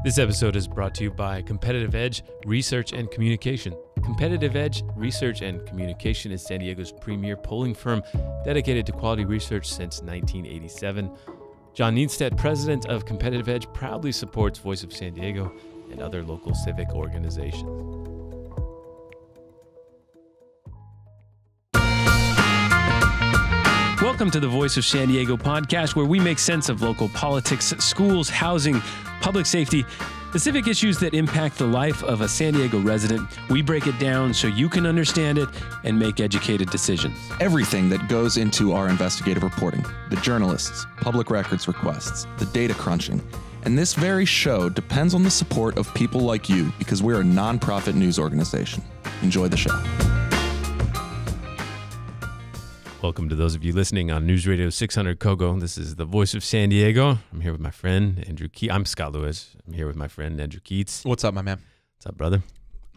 This episode is brought to you by Competitive Edge Research and Communication. Competitive Edge Research and Communication is San Diego's premier polling firm dedicated to quality research since 1987. John Niedstedt, president of Competitive Edge, proudly supports Voice of San Diego and other local civic organizations. Welcome to the Voice of San Diego podcast, where we make sense of local politics, schools, housing, public safety, the civic issues that impact the life of a San Diego resident. We break it down so you can understand it and make educated decisions. Everything that goes into our investigative reporting, the journalists, public records requests, the data crunching, and this very show depends on the support of people like you because we're a nonprofit news organization. Enjoy the show. Welcome to those of you listening on News Radio 600 Kogo. This is the Voice of San Diego. I'm here with my friend, Andrew Keatts. I'm Scott Lewis. I'm here with my friend, Andrew Keatts. What's up, my man? What's up, brother?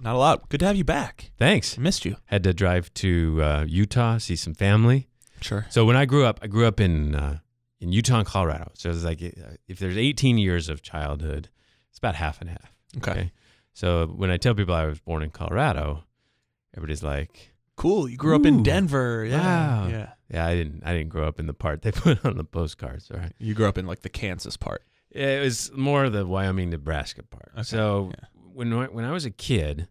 Not a lot. Good to have you back. Thanks. I missed you. Had to drive to Utah, see some family. Sure. So when I grew up in Utah and Colorado. So it was like, if there's 18 years of childhood, it's about half and half. Okay. So when I tell people I was born in Colorado, everybody's like, cool. You grew up in Denver. Yeah. Wow. Yeah. Yeah, I didn't grow up in the part they put on the postcards. All right. You grew up in like the Kansas part. It was more the Wyoming, Nebraska part. Okay. So when I was a kid,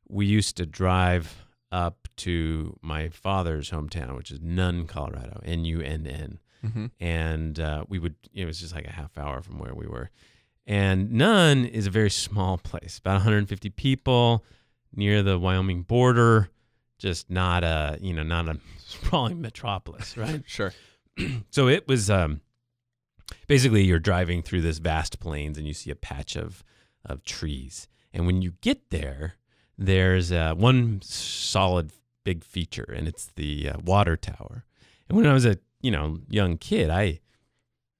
we used to drive up to my father's hometown, which is Nunn, Colorado, Nunn. Mm-hmm. And it was just like a half hour from where we were. And Nunn is a very small place, about 150 people near the Wyoming border. Just not a sprawling metropolis, right? Sure. So it was basically you're driving through this vast plains and you see a patch of trees. And when you get there, there's one solid big feature, and it's the water tower. And when I was a young kid, I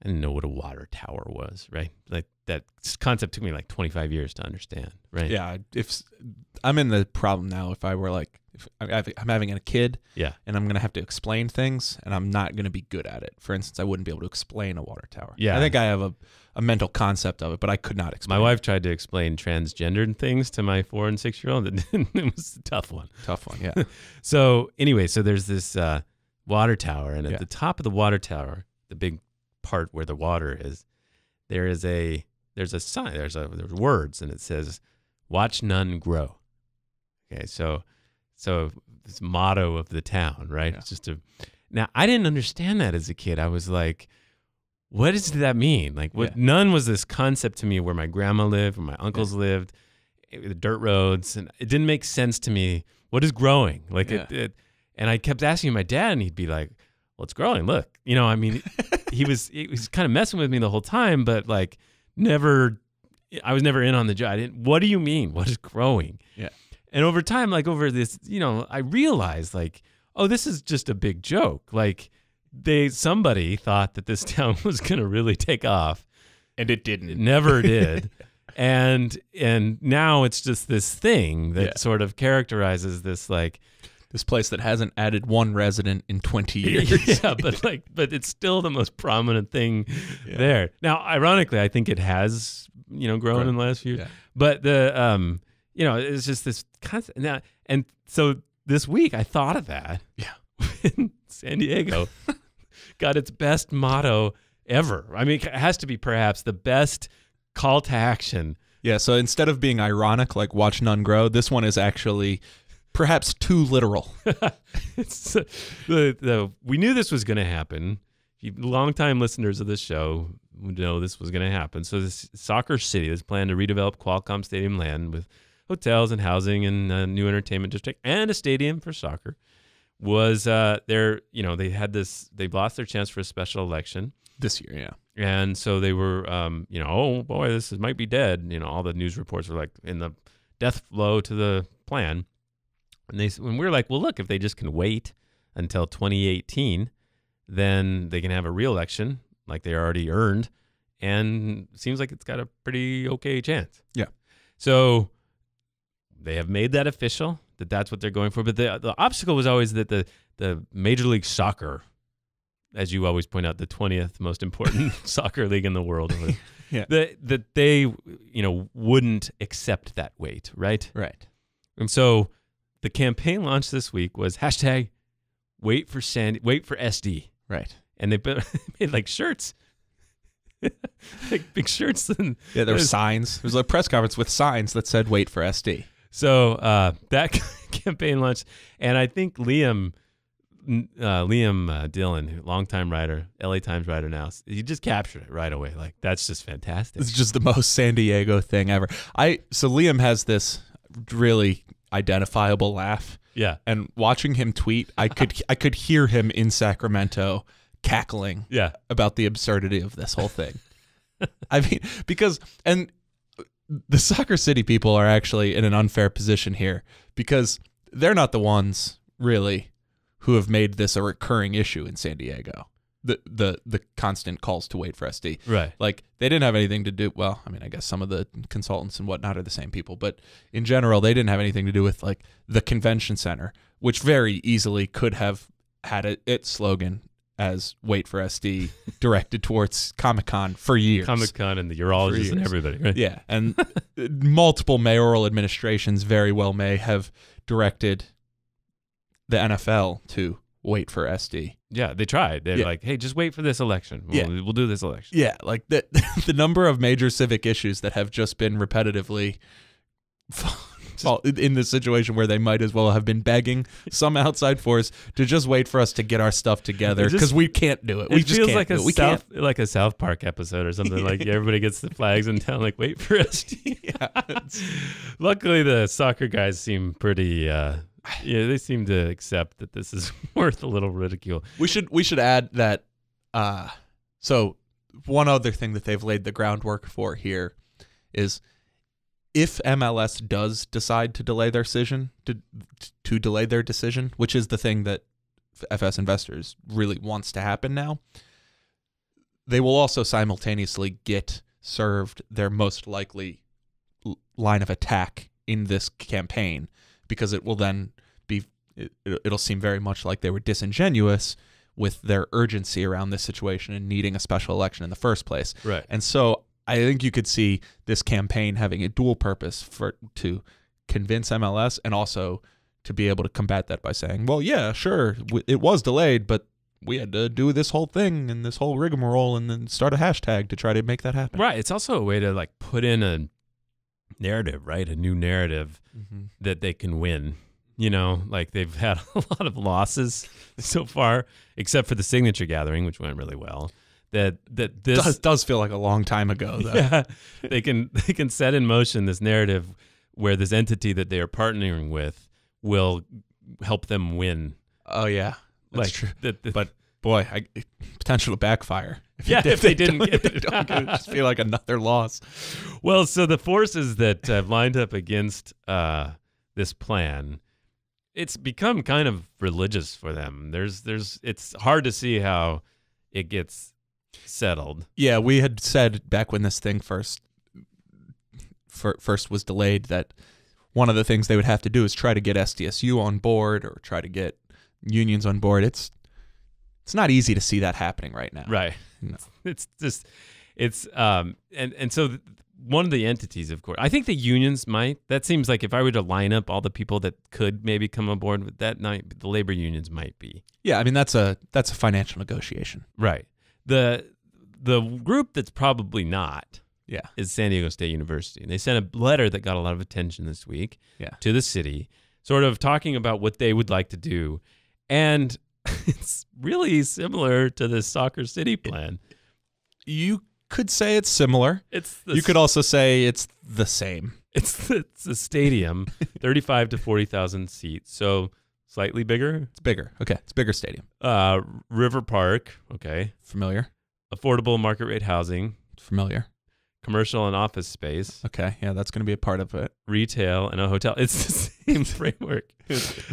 didn't know what a water tower was, right? Like that concept took me like 25 years to understand, right? Yeah. If I'm in the problem now, if I were like, if I'm having a kid, Yeah. and I'm gonna have to explain things, and I'm not gonna be good at it. For instance, I wouldn't be able to explain a water tower. Yeah. I think I have a mental concept of it, but I could not explain. My wife tried to explain transgendered things to my 4 and 6-year-old. It was a tough one. Tough one. Yeah. So anyway, there's this water tower, and at the top of the water tower, the big part where the water is, there's a sign. There's words, and it says, "Watch none grow." Okay, so this motto of the town, right? Yeah. It's now I didn't understand that as a kid. I was like, what does that mean? Like, what? Yeah. None was this concept to me where my grandma lived, where my uncles lived, the dirt roads, and it didn't make sense to me. What is growing? Like it, and I kept asking my dad, and he'd be like, "Well, it's growing. Look, he was kind of messing with me the whole time, but like I was never in on the job. What do you mean? What is growing?" Yeah. And over time, like over this, I realized like, oh, this is just a big joke. Like somebody thought that this town was going to really take off, And it didn't. it never did. And now it's just this thing that sort of characterizes this like, This place that hasn't added one resident in 20 years. yeah, but it's still the most prominent thing there. Now, ironically, I think it has, grown in the last few years. Yeah. But it's just this concept. Now, and so this week I thought of that. Yeah. When San Diego got its best motto ever. I mean, it has to be perhaps the best call to action. Yeah, so instead of being ironic, like watch none grow, this one is actually perhaps too literal. It's we knew this was going to happen. Longtime listeners of this show would know this was going to happen. So this SoccerCity, this plan to redevelop Qualcomm Stadium land with hotels and housing and a new entertainment district and a stadium for soccer, was they lost their chance for a special election This year, yeah. and so they were oh boy, this might be dead. All the news reports were like in the death blow to the plan. And when we were like, well, look, if they just can wait until 2018, then they can have a re-election like they already earned, and it seems like it's got a pretty okay chance. Yeah. So they have made that official, that's what they're going for. But the obstacle was always that the Major League Soccer, as you always point out, the 20th most important soccer league in the world, Yeah. that they, wouldn't accept that weight, right? Right. And so the campaign launch this week was hashtag wait for SD. Right. And they made like shirts. Like big shirts. And yeah, there were signs. There was a press conference with signs that said wait for SD. So that campaign launched, and I think Liam Dillon, longtime writer, LA Times writer now, he just captured it right away. Like, that's just fantastic. It's just the most San Diego thing ever. So Liam has this really identifiable laugh. Yeah. And watching him tweet, I could hear him in Sacramento cackling about the absurdity of this whole thing. I mean, and the SoccerCity people are actually in an unfair position here because they're not the ones really who have made this a recurring issue in San Diego. The constant calls to wait for SD. Right. Like, they didn't have anything to do, well, I mean, I guess some of the consultants and whatnot are the same people, but in general, they didn't have anything to do with like the convention center, which very easily could have had its slogan as wait for SD directed towards Comic-Con for years. Comic-Con and the urologists and everybody, right? Yeah. And multiple mayoral administrations very well may have directed the NFL to wait for SD. Yeah, they tried. They're like, hey, just wait for this election. We'll do this election. Yeah, like the number of major civic issues that have just been repetitively in this situation where they might as well have been begging some outside force to just wait for us to get our stuff together because we can't do it. We just feels can't like a South Park episode or something. Like everybody gets the flags in town, like wait for SD. Luckily, the soccer guys seem pretty. They seem to accept that this is worth a little ridicule. We should add that. So one other thing that they've laid the groundwork for here is, if MLS does decide to delay their decision, to delay their decision, which is the thing that FS Investors really wants to happen now, they will also simultaneously get served their most likely line of attack in this campaign, because it will then be, it'll seem very much like they were disingenuous with their urgency around this situation and needing a special election in the first place. Right. And so I think you could see this campaign having a dual purpose to convince MLS and also to be able to combat that by saying, well, yeah, sure, it was delayed, but we had to do this whole thing and this whole rigmarole and then start a hashtag to try to make that happen. Right. It's also a way to like put in a narrative, right? A new narrative that they can win. Like they've had a lot of losses so far, except for the signature gathering, which went really well. That this does feel like a long time ago, though. Yeah, they can set in motion this narrative where this entity that they are partnering with will help them win. Oh yeah, that's true. But boy, potential to backfire. If they didn't get it, it would just feel like another loss. Well, so the forces that have lined up against this plan, it's become kind of religious for them. It's hard to see how it gets settled. Yeah, we had said back when this thing first was delayed that one of the things they would have to do is try to get SDSU on board or try to get unions on board. It's not easy to see that happening right now. Right. No. So one of the entities, of course, I think the unions might. That seems like if I were to line up all the people that could maybe come on board with that night, the labor unions might be. Yeah, I mean that's a financial negotiation. Right. The group that's probably not is San Diego State University. And they sent a letter that got a lot of attention this week to the city, sort of talking about what they would like to do. And it's really similar to the SoccerCity plan. You could say it's similar. You could also say it's the same. It's a stadium, 35 to 40,000 seats. So slightly bigger. It's bigger. Okay. It's a bigger stadium. River Park. Okay. Familiar. Affordable market rate housing. Familiar. Commercial and office space. Okay. Yeah, that's going to be a part of it. Retail and a hotel. It's the same framework.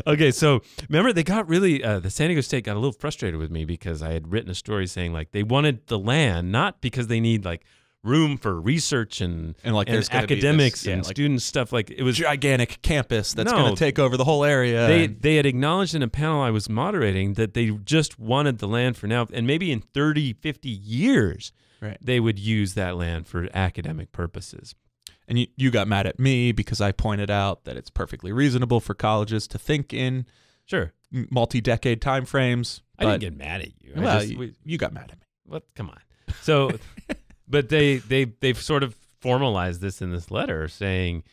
Okay. So remember, they got really, the San Diego State got a little frustrated with me because I had written a story saying like they wanted the land, not because they need like room for research and academics and student stuff. Like it was gigantic campus that's going to take over the whole area. They had acknowledged in a panel I was moderating that they just wanted the land for now, and maybe in 30, 50 years Right. they would use that land for academic purposes. And you got mad at me because I pointed out that it's perfectly reasonable for colleges to think in Sure. multi-decade timeframes. I didn't get mad at you. Well, you got mad at me. What? Come on. So, but they've sort of formalized this in this letter, saying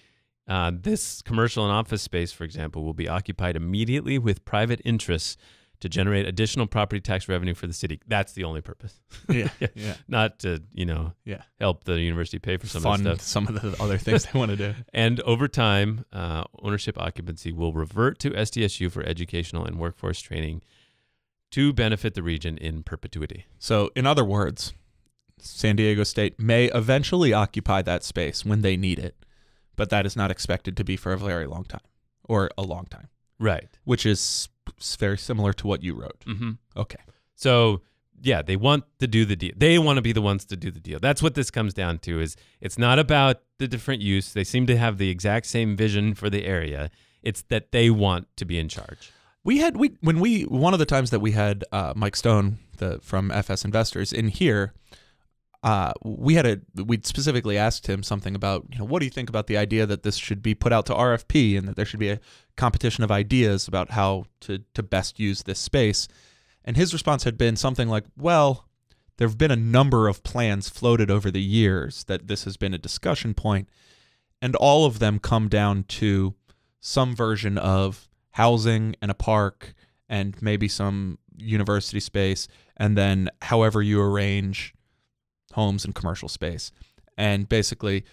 this commercial and office space, for example, will be occupied immediately with private interests to generate additional property tax revenue for the city. That's the only purpose. Yeah. Not to help the university pay for some of the stuff. Some of the other things they want to do. And over time, ownership occupancy will revert to SDSU for educational and workforce training to benefit the region in perpetuity. So, in other words, San Diego State may eventually occupy that space when they need it, but that is not expected to be for a very long time, or a long time. Right. Which is very similar to what you wrote. Mm-hmm. Okay. So, yeah, they want to do the deal. They want to be the ones to do the deal. That's what this comes down to. Is it's not about the different use. They seem to have the exact same vision for the area. It's that they want to be in charge. One of the times that we had Mike Stone from FS Investors in here, we'd specifically asked him something about, what do you think about the idea that this should be put out to RFP and that there should be a competition of ideas about how to best use this space. And his response had been something like, well, there have been a number of plans floated over the years that this has been a discussion point, and all of them come down to some version of housing and a park and maybe some university space, and then however you arrange homes and commercial space. And basically,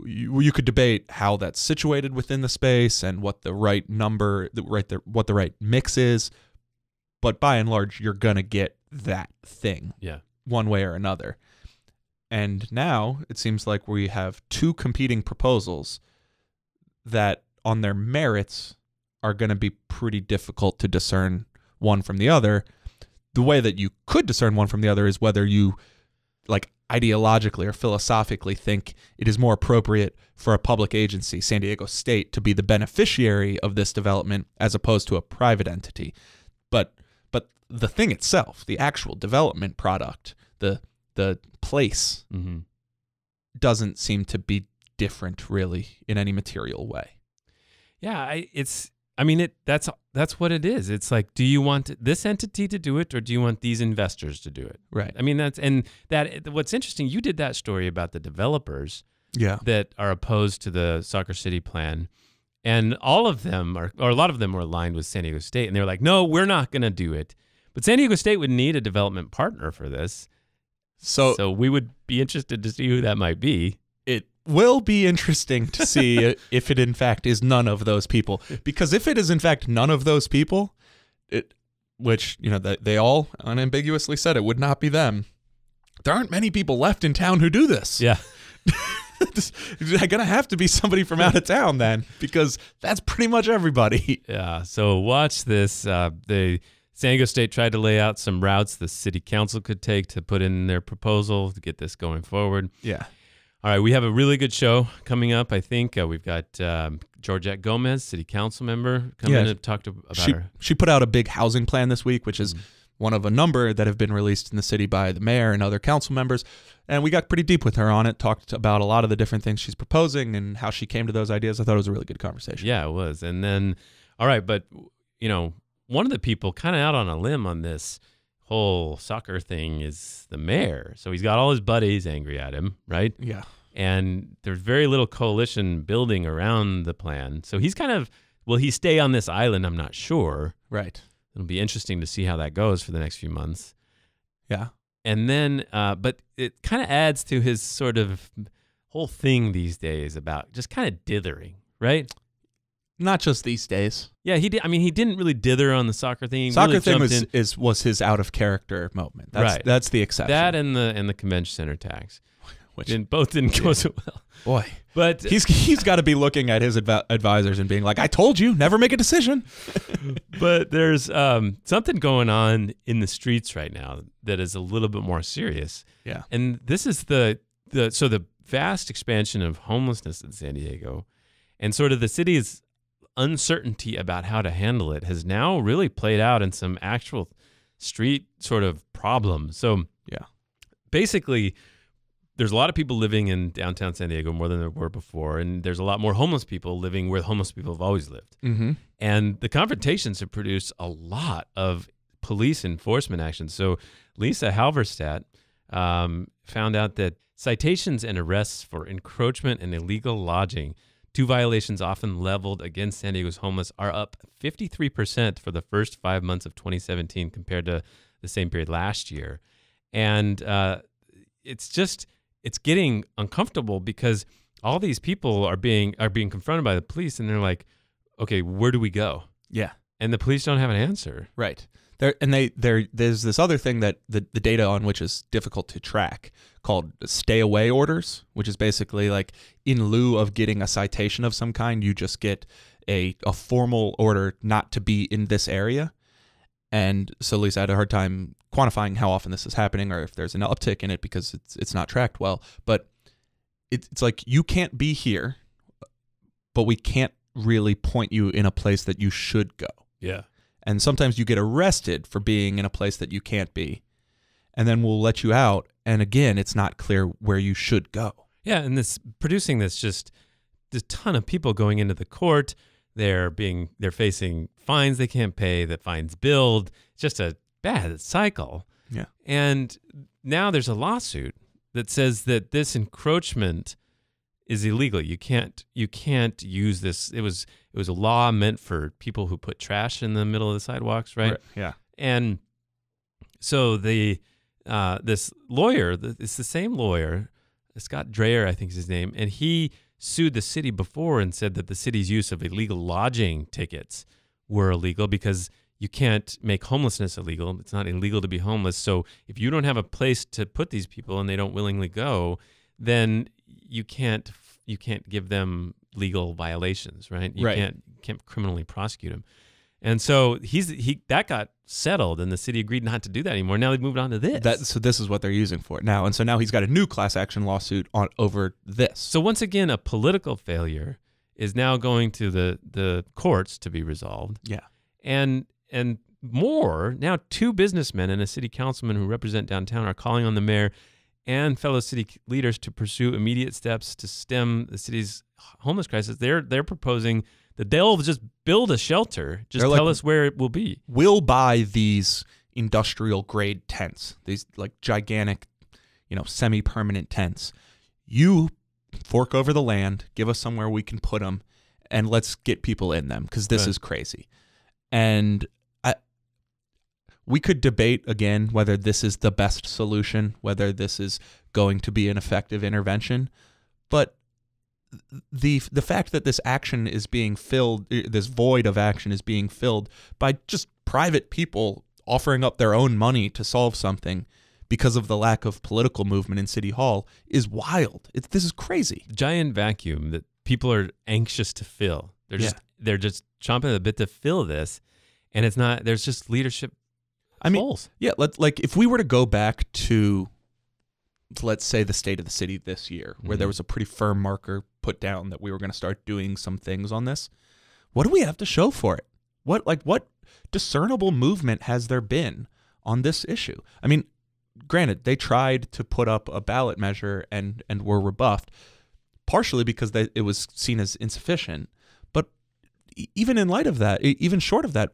you could debate how that's situated within the space and what the right number, what the right mix is. But by and large, you're going to get that thing one way or another. And now it seems like we have two competing proposals that on their merits are going to be pretty difficult to discern one from the other. The way that you could discern one from the other is whether you ideologically or philosophically think it is more appropriate for a public agency, San Diego State, to be the beneficiary of this development as opposed to a private entity. But the thing itself, the actual development product, the place, doesn't seem to be different really in any material way. Yeah, that's what it is. It's like, do you want this entity to do it, or do you want these investors to do it? Right. I mean, what's interesting, you did that story about the developers that are opposed to the SoccerCity plan, and all of them or a lot of them were aligned with San Diego State, and they were like, no, we're not going to do it. But San Diego State would need a development partner for this. So we would be interested to see who that might be. It will be interesting to see if it in fact is none of those people. Because if it is in fact none of those people, which they all unambiguously said it would not be them, there aren't many people left in town who do this. Yeah. It's going to have to be somebody from out of town then, because that's pretty much everybody. Yeah, so watch this. The San Diego State tried to lay out some routes the city council could take to put in their proposal to get this going forward. Yeah. All right, we have a really good show coming up, I think. We've got Georgette Gomez, city council member, come in and talk about her. She put out a big housing plan this week, which is one of a number that have been released in the city by the mayor and other council members. And we got pretty deep with her on it, talked about a lot of the different things she's proposing and how she came to those ideas. I thought it was a really good conversation. Yeah, it was. And then, all right, but, one of the people kind of out on a limb on this whole soccer thing is the mayor. So he's got all his buddies angry at him, right? Yeah. And there's very little coalition building around the plan. So he's will he stay on this island? I'm not sure. Right. It'll be interesting to see how that goes for the next few months. Yeah. And then, but it kind of adds to his sort of whole thing these days about just kind of dithering, right? Not just these days. Yeah, he did. I mean, he didn't really dither on the soccer thing. Soccer thing was his out of character moment. That's the exception. That and the convention center tax, which both didn't go so well. Boy, but he's got to be looking at his advisors and being like, "I told you, never make a decision." But there's something going on in the streets right now that is a little bit more serious. Yeah, and this is the vast expansion of homelessness in San Diego, and sort of the city's uncertainty about how to handle it has now really played out in some actual street sort of problems. So basically, there's a lot of people living in downtown San Diego more than there were before, and there's a lot more homeless people living where homeless people have always lived. Mm-hmm. And the confrontations have produced a lot of police enforcement actions. So Lisa Halverstadt found out that citations and arrests for encroachment and illegal lodging, 2 violations often leveled against San Diego's homeless, are up 53% for the first 5 months of 2017 compared to the same period last year. And it's getting uncomfortable because all these people are being confronted by the police, and they're like, okay, where do we go? Yeah. And the police don't have an answer. Right. There's this other thing that the data on which is difficult to track called stay away orders, which is basically like in lieu of getting a citation of some kind, you just get a formal order not to be in this area. And so Lisa had a hard time quantifying how often this is happening or if there's an uptick in it because it's not tracked well. But it's like you can't be here, but we can't really point you in a place that you should go. Yeah. And sometimes you get arrested for being in a place that you can't be. And then we'll let you out. And again, it's not clear where you should go. Yeah, and this producing this just a ton of people going into the court. They're facing fines they can't pay, the fines build. It's just a bad cycle. Yeah. And now there's a lawsuit that says that this encroachment is illegal. You can't use this. It was a law meant for people who put trash in the middle of the sidewalks, right? Yeah. And so this lawyer, it's the same lawyer, Scott Dreyer, I think is his name, and he sued the city before and said that the city's use of illegal lodging tickets were illegal because you can't make homelessness illegal. It's not illegal to be homeless. So if you don't have a place to put these people and they don't willingly go, then you can't give them legal violations, right? You can't criminally prosecute them. And so that got settled, and the city agreed not to do that anymore. Now they've moved on to this. So this is what they're using for it now. And so now he's got a new class action lawsuit over this. So once again, a political failure is now going to the courts to be resolved. Yeah. And more, now 2 businessmen and a city councilman who represent downtown are calling on the mayor and fellow city leaders to pursue immediate steps to stem the city's homeless crisis. They're proposing that they'll just build a shelter. Just tell us where it will be. We'll buy these industrial grade tents, these like gigantic, semi-permanent tents. You fork over the land, give us somewhere we can put them, and let's get people in them because this is crazy. And we could debate again whether this is the best solution, whether this is going to be an effective intervention, but the fact that this action is being filled, this void of action is being filled by just private people offering up their own money to solve something because of the lack of political movement in City Hall is wild. This is crazy. Giant vacuum that people are anxious to fill. They're just chomping at the bit to fill this, and it's not. There's just leadership. Holes. Like if we were to go back to, let's say, the state of the city this year, where there was a pretty firm marker put down that we were going to start doing some things on this, what do we have to show for it? What discernible movement has there been on this issue? I mean, granted, they tried to put up a ballot measure and were rebuffed, partially because it was seen as insufficient. But even in light of that, even short of that,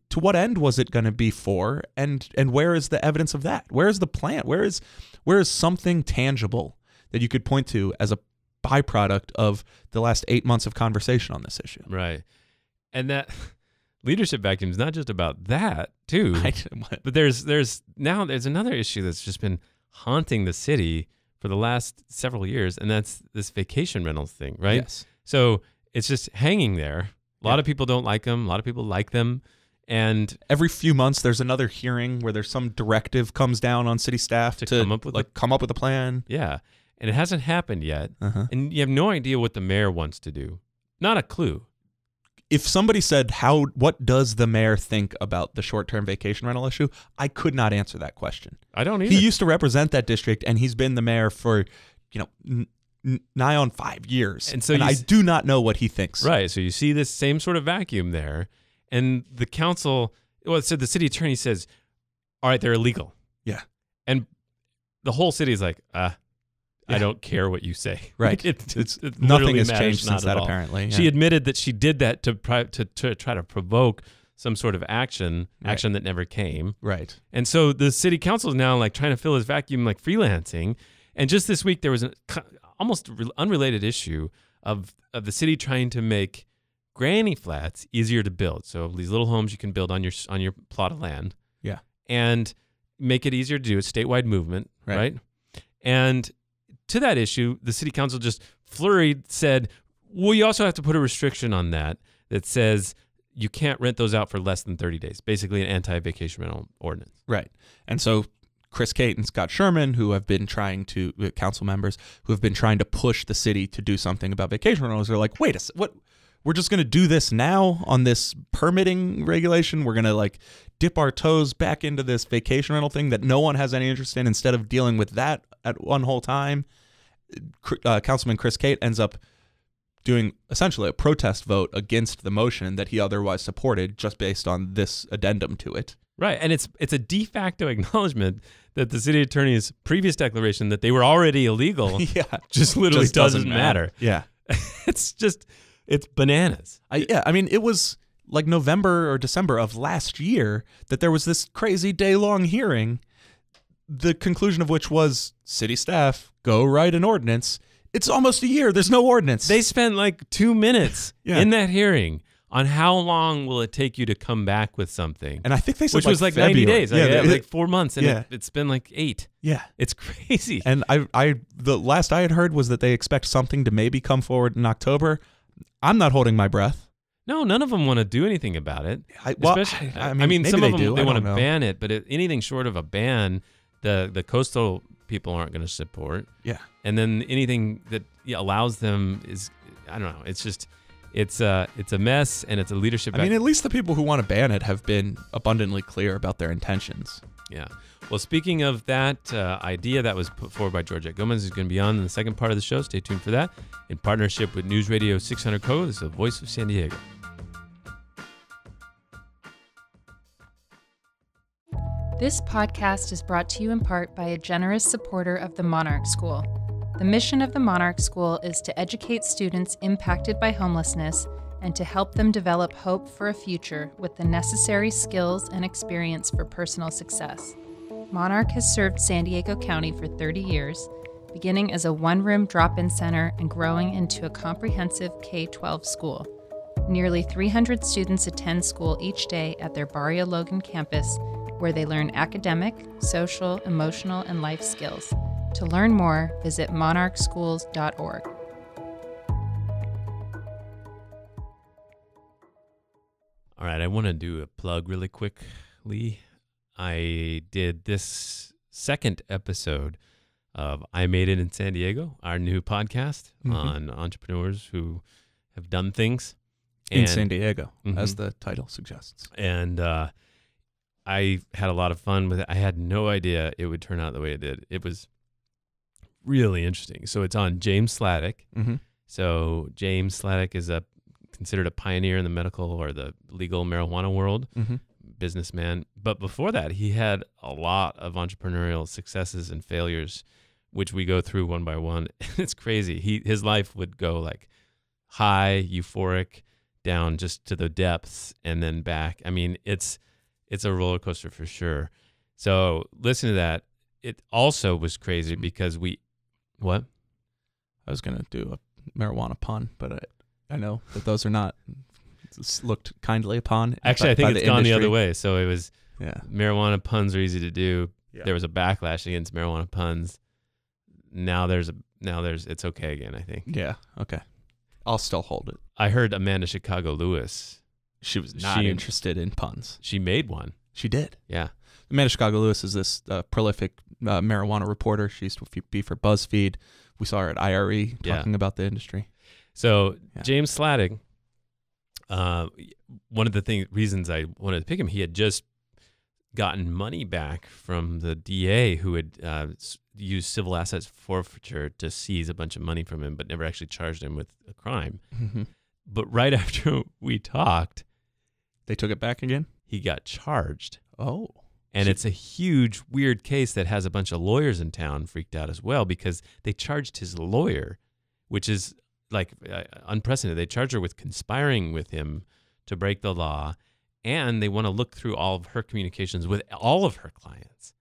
to what end was it going to be for? And where is the evidence of that? Where is the plan? Where is something tangible that you could point to as a byproduct of the last 8 months of conversation on this issue? Right. And that leadership vacuum is not just about that, too. But there's another issue that's just been haunting the city for the last several years, and that's this vacation rentals thing, right? Yes. So it's just hanging there. A lot of people don't like them. A lot of people like them. And every few months, there's another hearing where there's some directive comes down on city staff to come up with a plan. Yeah. And it hasn't happened yet. And you have no idea what the mayor wants to do. Not a clue. If somebody said, what does the mayor think about the short-term vacation rental issue? I could not answer that question. I don't either. He used to represent that district, and he's been the mayor for, nigh on 5 years. And I do not know what he thinks. Right. So you see this same sort of vacuum there. And the council, so the city attorney says, all right, they're illegal. Yeah. And the whole city is like, I don't care what you say. Right. It's nothing has matters, changed not since at that, all. apparently. Yeah. She admitted that she did that to try to provoke some sort of action that never came. Right. And so the city council is now like trying to fill his vacuum, like freelancing. And just this week, there was an almost unrelated issue of the city trying to make granny flats easier to build. So these little homes you can build on your plot of land. Yeah. And make it easier to do. A statewide movement, right? And to that issue, the city council just flurried said, well, you also have to put a restriction on that says you can't rent those out for less than 30 days, basically an anti-vacation rental ordinance. Right. And so Chris Keatts and Scott Sherman, who have been trying to, council members, who have been trying to push the city to do something about vacation rentals, are like, wait a second, what? We're just going to do this now on this permitting regulation? We're going to like dip our toes back into this vacation rental thing that no one has any interest in instead of dealing with that at one whole time? Councilman Chris Keatts ends up doing essentially a protest vote against the motion that he otherwise supported just based on this addendum to it. Right. And it's a de facto acknowledgement that the city attorney's previous declaration that they were already illegal just literally just doesn't matter. Yeah. It's bananas. I mean, it was like November or December of last year that there was this crazy day-long hearing, the conclusion of which was city staff, go write an ordinance. It's almost a year. There's no ordinance. They spent like 2 minutes in that hearing on how long will it take you to come back with something. And I think they said which was like February. 90 days. Like 4 months. And yeah. it's been like 8. Yeah. It's crazy. And the last I had heard was that they expect something to maybe come forward in October. I'm not holding my breath. No, none of them want to do anything about it. I mean, some of them do. they want to ban it, but anything short of a ban, the coastal people aren't going to support. Yeah. And then anything that allows them is, I don't know. It's just, it's a mess, and it's a leadership. I mean, at least the people who want to ban it have been abundantly clear about their intentions. Yeah. Well, speaking of that idea that was put forward by Georgette Gomez, is going to be on in the second part of the show. Stay tuned for that. In partnership with News Radio 600 Co, this is the Voice of San Diego. This podcast is brought to you in part by a generous supporter of the Monarch School. The mission of the Monarch School is to educate students impacted by homelessness and to help them develop hope for a future with the necessary skills and experience for personal success. Monarch has served San Diego County for 30 years, beginning as a one-room drop-in center and growing into a comprehensive K-12 school. Nearly 300 students attend school each day at their Barrio Logan campus, where they learn academic, social, emotional, and life skills. To learn more, visit monarchschools.org. All right, I want to do a plug really quickly. I did this second episode of I Made It in San Diego, our new podcast on entrepreneurs who have done things. In San Diego, as the title suggests. And I had a lot of fun with it. I had no idea it would turn out the way it did. It was really interesting. So it's on James Sladek. Mm-hmm. So James Sladek is considered a pioneer in the medical or the legal marijuana world, businessman. But before that, he had a lot of entrepreneurial successes and failures, which we go through one by one. It's crazy. His life would go like high, euphoric, down just to the depths, and then back. I mean, it's a roller coaster for sure. So listen to that. It also was crazy because what? I was going to do a marijuana pun, but I know that those are not looked kindly upon. Actually, I think it's gone the other way. So it was, marijuana puns are easy to do. Yeah. There was a backlash against marijuana puns. Now it's okay again, I think. Yeah. Okay. I'll still hold it. I heard Amanda Chicago Lewis. She was not interested in puns. She made one. She did. Yeah. Amanda Chicago Lewis is this prolific marijuana reporter. She used to be for BuzzFeed. We saw her at IRE talking about the industry. So James Sladek, one of the reasons I wanted to pick him, he had just gotten money back from the DA who had used civil assets forfeiture to seize a bunch of money from him, but never actually charged him with a crime. Mm-hmm. But right after we talked, they took it back again? He got charged. Oh. And it's a huge, weird case that has a bunch of lawyers in town freaked out as well because they charged his lawyer, which is like unprecedented. They charged her with conspiring with him to break the law, and they want to look through all of her communications with all of her clients.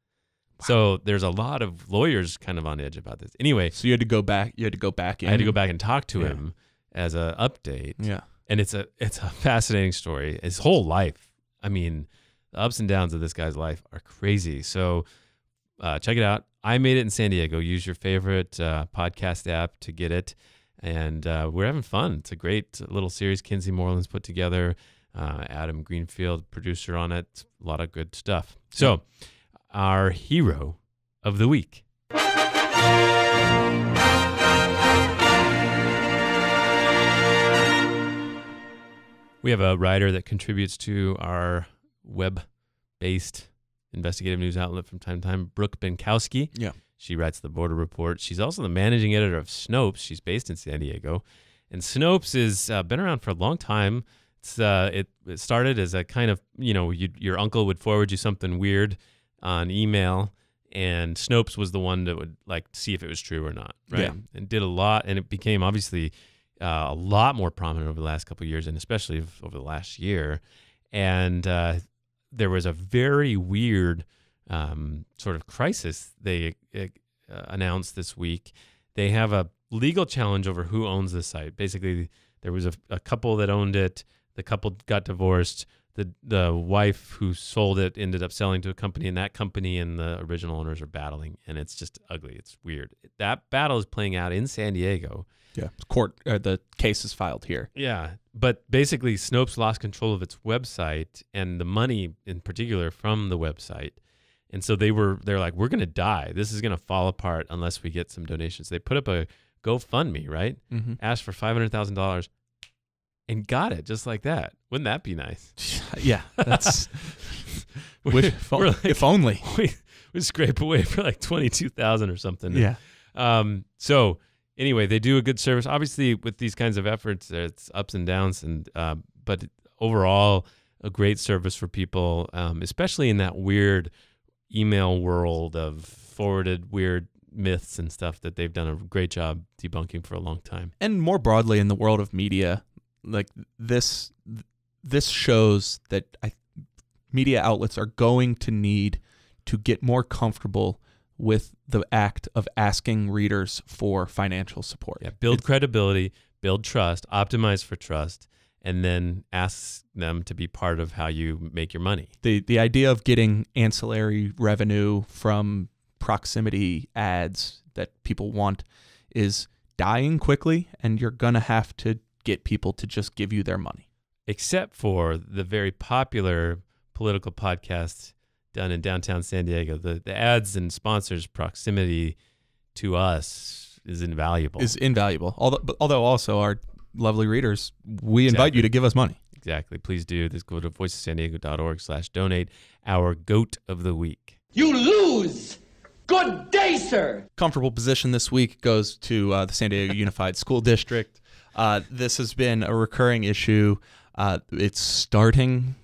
Wow. So there's a lot of lawyers kind of on edge about this. Anyway, so you had to go back. You had to go back in. I had to go back and talk to him as an update. Yeah, and it's a fascinating story. His whole life. I mean, the ups and downs of this guy's life are crazy. So check it out. I Made It in San Diego. Use your favorite podcast app to get it. And we're having fun. It's a great little series Kinsey Moreland's put together. Adam Greenfield, producer on it. A lot of good stuff. So our hero of the week. We have a writer that contributes to our web-based investigative news outlet from time to time, Brooke Benkowski. Yeah. She writes the Border Report. She's also the managing editor of Snopes. She's based in San Diego. And Snopes has been around for a long time. It started as a kind of, your uncle would forward you something weird on email, and Snopes was the one that would see if it was true or not, right? Yeah. And did a lot, and it became obviously a lot more prominent over the last couple of years, and especially over the last year. And there was a very weird sort of crisis they announced this week. They have a legal challenge over who owns the site. Basically, there was a couple that owned it. The couple got divorced. The wife who sold it ended up selling to a company, and that company and the original owners are battling, and it's just ugly. It's weird. That battle is playing out in San Diego. Yeah, the case is filed here. Yeah, but basically Snopes lost control of its website and the money in particular from the website. And so they're like, we're going to die. This is going to fall apart unless we get some donations. They put up a GoFundMe, right? Mm-hmm. Asked for $500,000 and got it just like that. Wouldn't that be nice? Yeah, that's if only. We scrape away for like $22,000 or something. Yeah. So anyway, they do a good service. Obviously, with these kinds of efforts, it's ups and downs, but overall, a great service for people, especially in that weird email world of forwarded weird myths and stuff that they've done a great job debunking for a long time. And more broadly in the world of media, like this shows that media outlets are going to need to get more comfortable with the act of asking readers for financial support. Yeah, build credibility, build trust, optimize for trust, and then ask them to be part of how you make your money. The idea of getting ancillary revenue from proximity ads that people want is dying quickly, and you're going to have to get people to just give you their money. Except for the very popular political podcast done in downtown San Diego. The ads and sponsors proximity to us is invaluable. Although also our lovely readers, we invite you to give us money. Exactly. Please do. Just go to voicessandiego.org/donate. Our GOAT of the week. You lose! Good day, sir! Comfortable position this week goes to the San Diego Unified School District. This has been a recurring issue. It's starting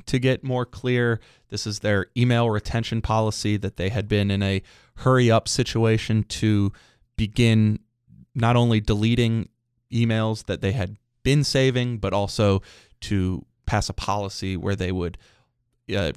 to get more clear. This is their email retention policy that they had been in a hurry-up situation to begin not only deleting emails that they had been saving, but also to pass a policy where they would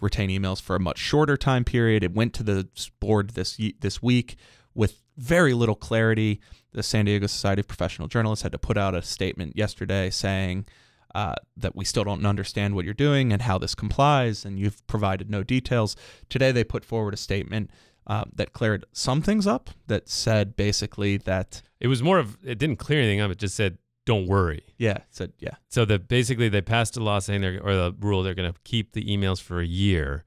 retain emails for a much shorter time period. It went to the board this week with very little clarity. The San Diego Society of Professional Journalists had to put out a statement yesterday saying that we still don't understand what you're doing and how this complies, and you've provided no details. Today they put forward a statement that cleared some things up, that said basically that... It didn't clear anything up, it just said, don't worry. Yeah, it said, yeah. So that basically they passed a law saying the rule, they're going to keep the emails for a year.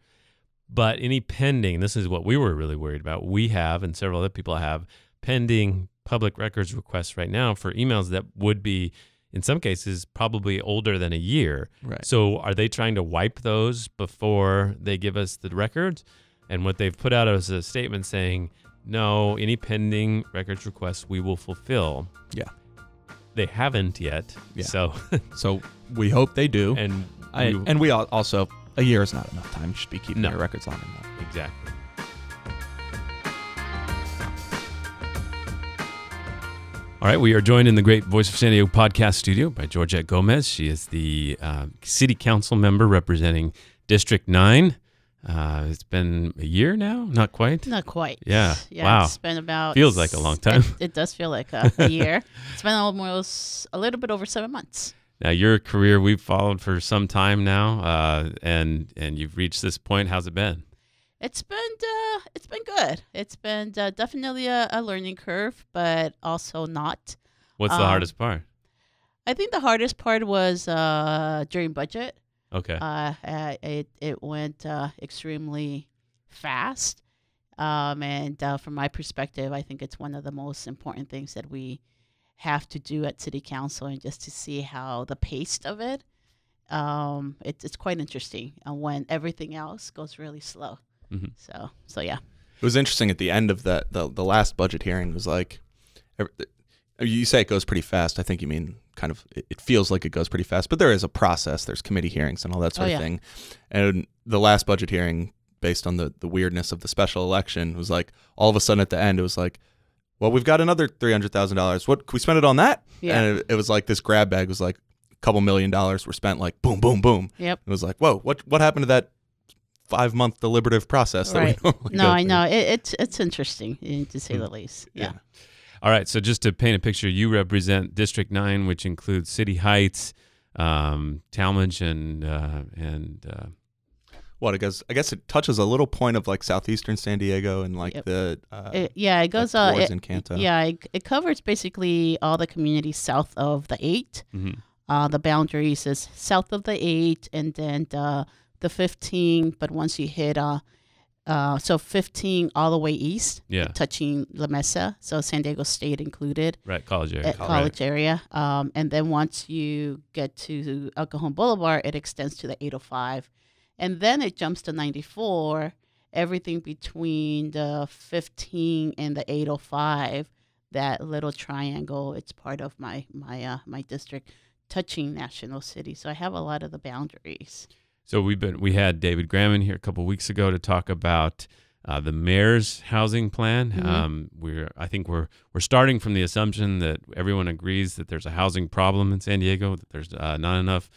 But any pending, this is what we were really worried about, we have, and several other people have, pending public records requests right now for emails that would be, in some cases, probably older than a year. Right. So are they trying to wipe those before they give us the records? And what they've put out is a statement saying, no, any pending records requests we will fulfill. Yeah. They haven't yet. Yeah. So we hope they do. And we also a year is not enough time. You should be keeping No. your records longer than that. Exactly. All right, we are joined in the great Voice of San Diego podcast studio by Georgette Gomez. She is the city council member representing District 9. It's been a year now? Not quite? Not quite. Yeah. Wow. It's been about... Feels like a long time. It does feel like a year. It's been almost a little bit over 7 months. Now, your career we've followed for some time now, and you've reached this point. How's it been? It's been good. It's been definitely a learning curve, but also not. What's the hardest part? I think the hardest part was during budget. Okay. It went extremely fast, and from my perspective, I think it's one of the most important things that we have to do at City Council, and just to see how the pace of it. It's quite interesting when everything else goes really slow. Mm-hmm. So yeah. It was interesting at the end of the last budget hearing. Was like, you say it goes pretty fast. I think you mean kind of it feels like it goes pretty fast, but there is a process. There's committee hearings and all that sort of thing. And the last budget hearing, based on the weirdness of the special election, was like all of a sudden at the end it was like, well, we've got another $300,000. What can we spend it on that? Yeah. And it was like this grab bag was like a couple $1 million were spent like boom, boom, boom. Yep. It was like, whoa, what happened to that 5-month deliberative process? Right. That we No, I know. It's interesting, to say the least. Yeah. All right. So just to paint a picture, you represent District 9, which includes City Heights, Talmadge, and what? I guess it touches a little point of like southeastern San Diego and like Yep. it goes towards Encanto. Yeah, it covers basically all the communities south of the 8. Mhm. The boundaries is south of the 8, and then the 15. But once you hit so 15 all the way east, touching La Mesa, so San Diego State included. Right, college area. College area. And then once you get to El Cajon Boulevard, it extends to the 805. And then it jumps to 94. Everything between the 15 and the 805, that little triangle, it's part of my district, touching National City. So I have a lot of the boundaries. So we had David Graham in here a couple of weeks ago to talk about the mayor's housing plan. Mm-hmm. I think we're starting from the assumption that everyone agrees that there's a housing problem in San Diego, that there's not enough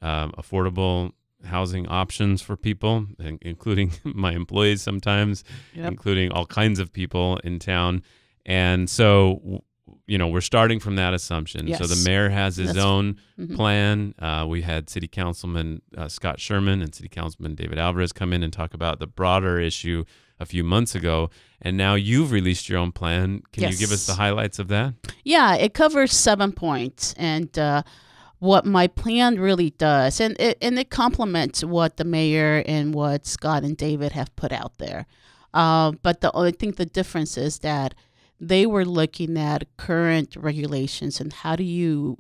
affordable housing options for people, including my employees sometimes, including all kinds of people in town. And so, we're starting from that assumption. Yes. So the mayor has his own plan. We had City Councilman Scott Sherman and City Councilman David Alvarez come in and talk about the broader issue a few months ago. And now you've released your own plan. Can you give us the highlights of that? Yeah, it covers 7 points. And what my plan really does, and it complements what the mayor and what Scott and David have put out there. But I think the difference is that they were looking at current regulations and how do you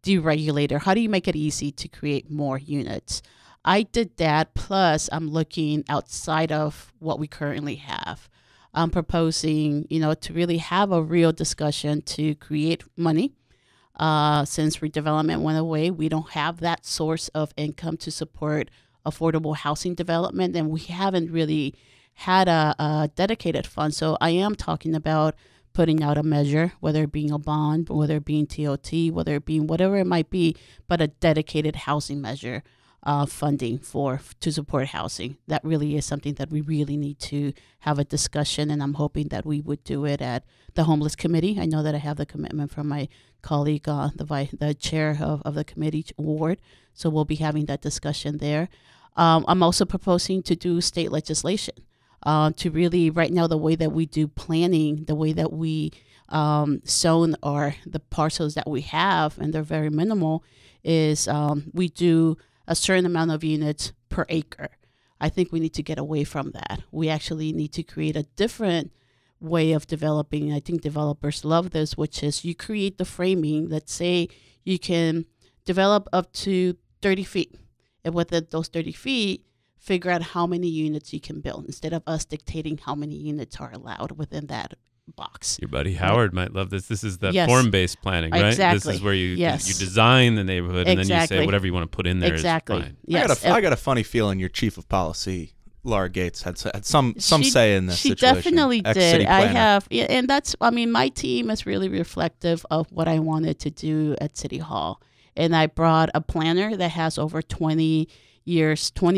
deregulate, or how do you make it easy to create more units. I did that, plus I'm looking outside of what we currently have. I'm proposing, to really have a real discussion to create money. Since redevelopment went away, we don't have that source of income to support affordable housing development, and we haven't really had a dedicated fund. So I am talking about putting out a measure, whether it being a bond, whether it being TOT, whether it being whatever it might be, but a dedicated housing measure, funding to support housing. That really is something that we really need to have a discussion, and I'm hoping that we would do it at the Homeless Committee. I know that I have the commitment from my colleague, the chair of the committee, Ward, so we'll be having that discussion there. I'm also proposing to do state legislation. To really, right now, the way that we do planning, the way that we zone the parcels that we have, and they're very minimal, is we do a certain amount of units per acre. I think we need to get away from that. We actually need to create a different way of developing. I think developers love this, which is you create the framing. Let's say you can develop up to 30 feet. And within those 30 feet, figure out how many units you can build instead of us dictating how many units are allowed within that box. Your buddy Howard might love this. This is the Yes. form-based planning, right? Exactly. This is where you Yes. design the neighborhood and then you say Exactly. whatever you want to put in there Exactly. is fine. Yes. I got a funny feeling your chief of policy, Laura Gates, had some She- say in this She situation. definitely Ex-city did. I planner. have, yeah, and that's, I mean, my team is really reflective of what I wanted to do at City Hall. And I brought a planner that has over 20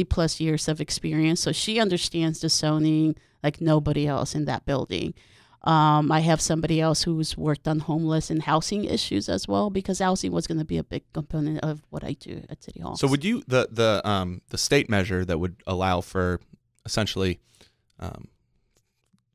plus years of experience. So she understands the zoning like nobody else in that building. I have somebody else who's worked on homeless and housing issues as well, because housing was going to be a big component of what I do at City Hall. So would you the state measure that would allow for essentially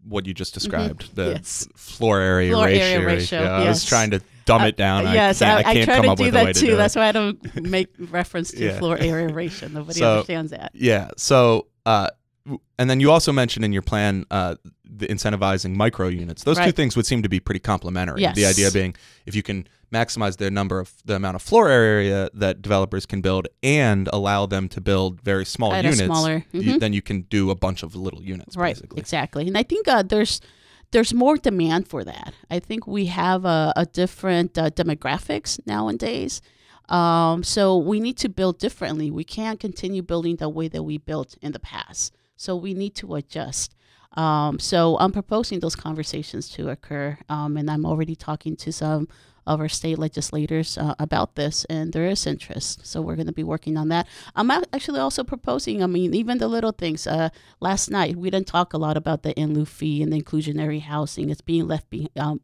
what you just described, the Yes. floor area ratio. Yeah, I was yes. trying to dumb it down. Yes, I I can't try come to up do with a way that to too. do That's it. why I don't make reference to Yeah. floor area ratio. Nobody So, understands that. Yeah. So, and then you also mentioned in your plan the incentivizing micro units. Those two Right. things would seem to be pretty complementary. Yes. The idea being if you can maximize the amount of floor area that developers can build and allow them to build very small At a units, smaller- then you can do a bunch of little units. Right, Basically. exactly. And I think there's more demand for that. I think we have a different demographics nowadays. So we need to build differently. We can't continue building the way that we built in the past. So we need to adjust. So I'm proposing those conversations to occur, and I'm already talking to some of our state legislators about this, and there is interest. So we're going to be working on that. I'm actually also proposing, I mean, even the little things. Last night, we didn't talk a lot about the in lieu fee and the inclusionary housing. It's being left behind.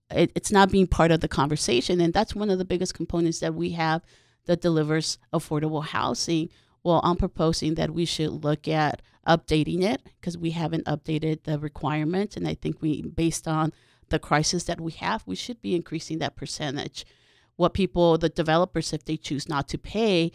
It's not being part of the conversation, and that's one of the biggest components that we have that delivers affordable housing. Well, I'm proposing that we should look at updating it because we haven't updated the requirements, and I think based on the crisis that we have, we should be increasing that percentage. The developers, if they choose not to pay,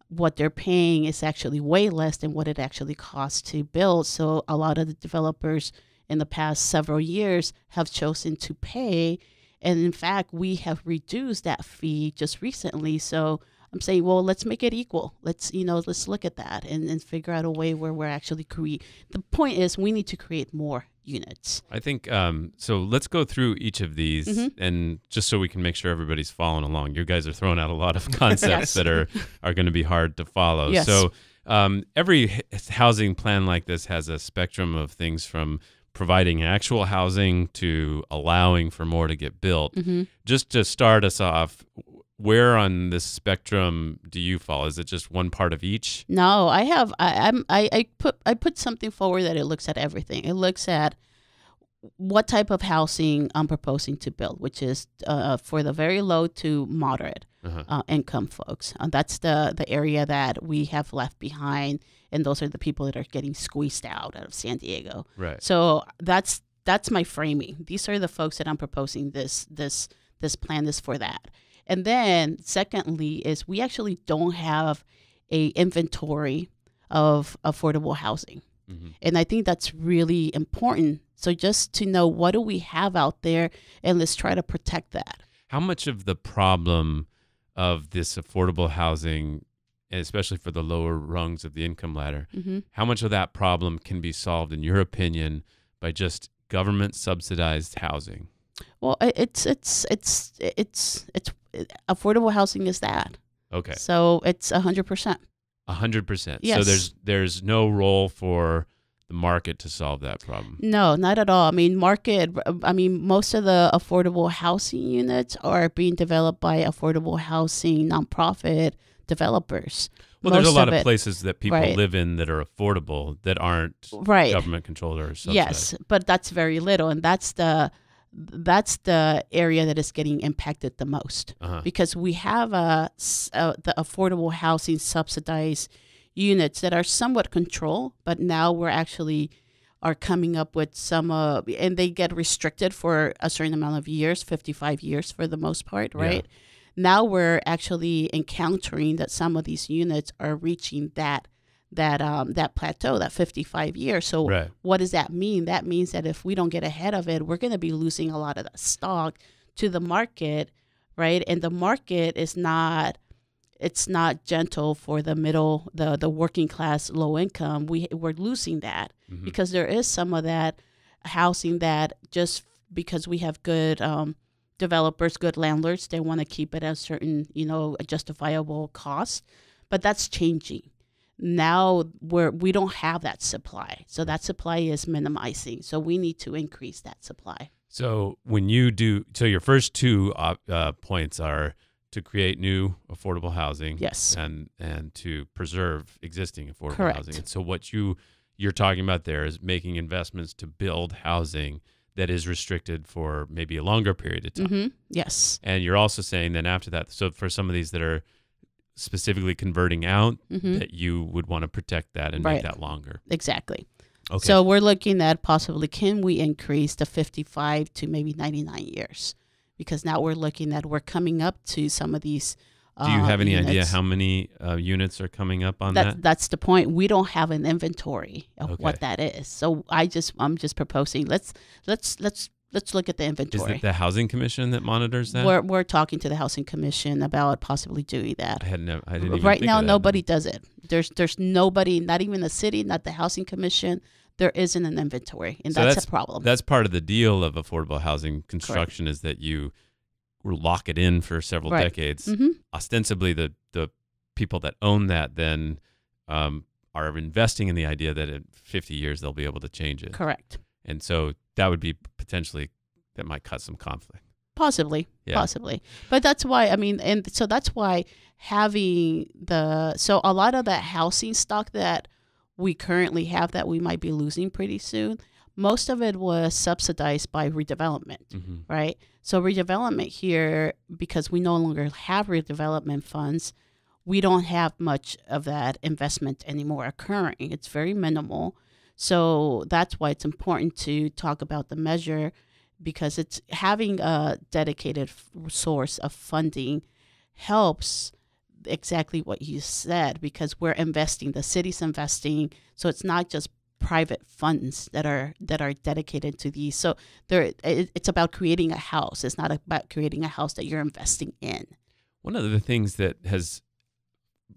what they're paying is actually way less than what it actually costs to build. So a lot of the developers in the past several years have chosen to pay. And in fact, we have reduced that fee just recently. So I'm saying, well, let's make it equal. Let's look at that and figure out a way where we're actually the point is we need to create more units. I think, so let's go through each of these and just so we can make sure everybody's following along. You guys are throwing out a lot of concepts that are going to be hard to follow. Yes. So every housing plan like this has a spectrum of things from providing actual housing to allowing for more to get built. Just to start us off, where on this spectrum do you fall? Is it just one part of each? No, I put something forward that it looks at everything. It looks at what type of housing I'm proposing to build, which is for the very low to moderate income folks. That's the area that we have left behind, and those are the people that are getting squeezed out of San Diego. Right. So that's my framing. These are the folks that I'm proposing this plan is for that. And then secondly is we actually don't have a inventory of affordable housing. And I think that's really important. So just to know what do we have out there, and let's try to protect that. How much of the problem of this affordable housing, especially for the lower rungs of the income ladder, how much of that problem can be solved, in your opinion, by just government subsidized housing? Well, it's affordable housing is that. Okay. So it's 100%. 100%. Yes. So there's no role for the market to solve that problem. No, not at all. Most of the affordable housing units are being developed by affordable housing nonprofit developers. Well, there's a Most lot of it. places that people Right. live in that are affordable that aren't Right. government controlled or subsidized. Yes, but that's very little, and that's the area that is getting impacted the most because we have the affordable housing subsidized units that are somewhat controlled, but now we're actually are coming up with some and they get restricted for a certain amount of years, 55 years for the most part, right? Yeah. Now we're actually encountering that some of these units are reaching that plateau, that 55 years. So Right. what does that mean? That means that if we don't get ahead of it, we're going to be losing a lot of that stock to the market, right? And the market is not gentle for the middle, the working class, low income. We're losing that because there is some of that housing that just because we have good developers, good landlords. They want to keep it at a certain, a justifiable cost. But that's changing. Now we don't have that supply. So that supply is minimizing. So we need to increase that supply. So when you do, your first two points are to create new affordable housing. Yes. And to preserve existing affordable Correct. housing. And so what you're talking about there is making investments to build housing that is restricted for maybe a longer period of time. Mm-hmm. Yes. And you're also saying then after that, so for some of these that are specifically converting out, that you would want to protect that and make that longer. Exactly. Okay. So we're looking at possibly, can we increase the 55 to maybe 99 years? Because now we're coming up to some of these Do you have any units. idea how many units are coming up on that? That's the point. We don't have an inventory of what that is. So I'm just proposing. Let's look at the inventory. Is it the Housing Commission that monitors that? We're talking to the Housing Commission about possibly doing that. I didn't even right think now, of that. nobody does it. There's nobody, not even the city, not the Housing Commission. There isn't an inventory, and So that's a problem. That's part of the deal of affordable housing construction is that you lock it in for several decades. Mm-hmm. Ostensibly, the people that own that then are investing in the idea that in 50 years they'll be able to change it. Correct. And so that would be potentially, that might cut some conflict. Possibly. But that's why, and so that's why having so a lot of that housing stock that we currently have that we might be losing pretty soon, most of it was subsidized by redevelopment, right? So redevelopment here, because we no longer have redevelopment funds, we don't have much of that investment anymore occurring. It's very minimal. So that's why it's important to talk about the measure, because it's having a dedicated source of funding helps exactly what you said, because we're investing, the city's investing, so it's not just private funds that are dedicated to these. So it's about creating a house. It's not about creating a house that you're investing in. One of the things that has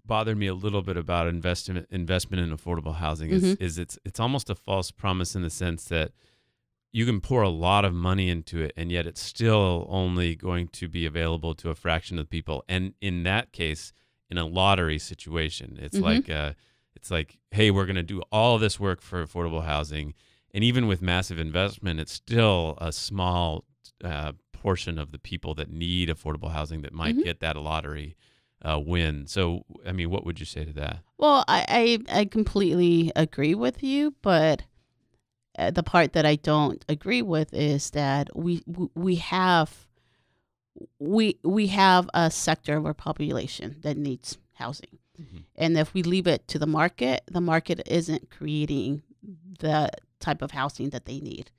bothered me a little bit about investment in affordable housing is it's almost a false promise in the sense that you can pour a lot of money into it, and yet it's still only going to be available to a fraction of the people. And in that case, in a lottery situation, it's like, hey, we're going to do all this work for affordable housing, and even with massive investment, it's still a small portion of the people that need affordable housing that might get that lottery win. So, what would you say to that? Well, I completely agree with you, but the part that I don't agree with is that we have a sector of our population that needs housing. And if we leave it to the market isn't creating the type of housing that they need.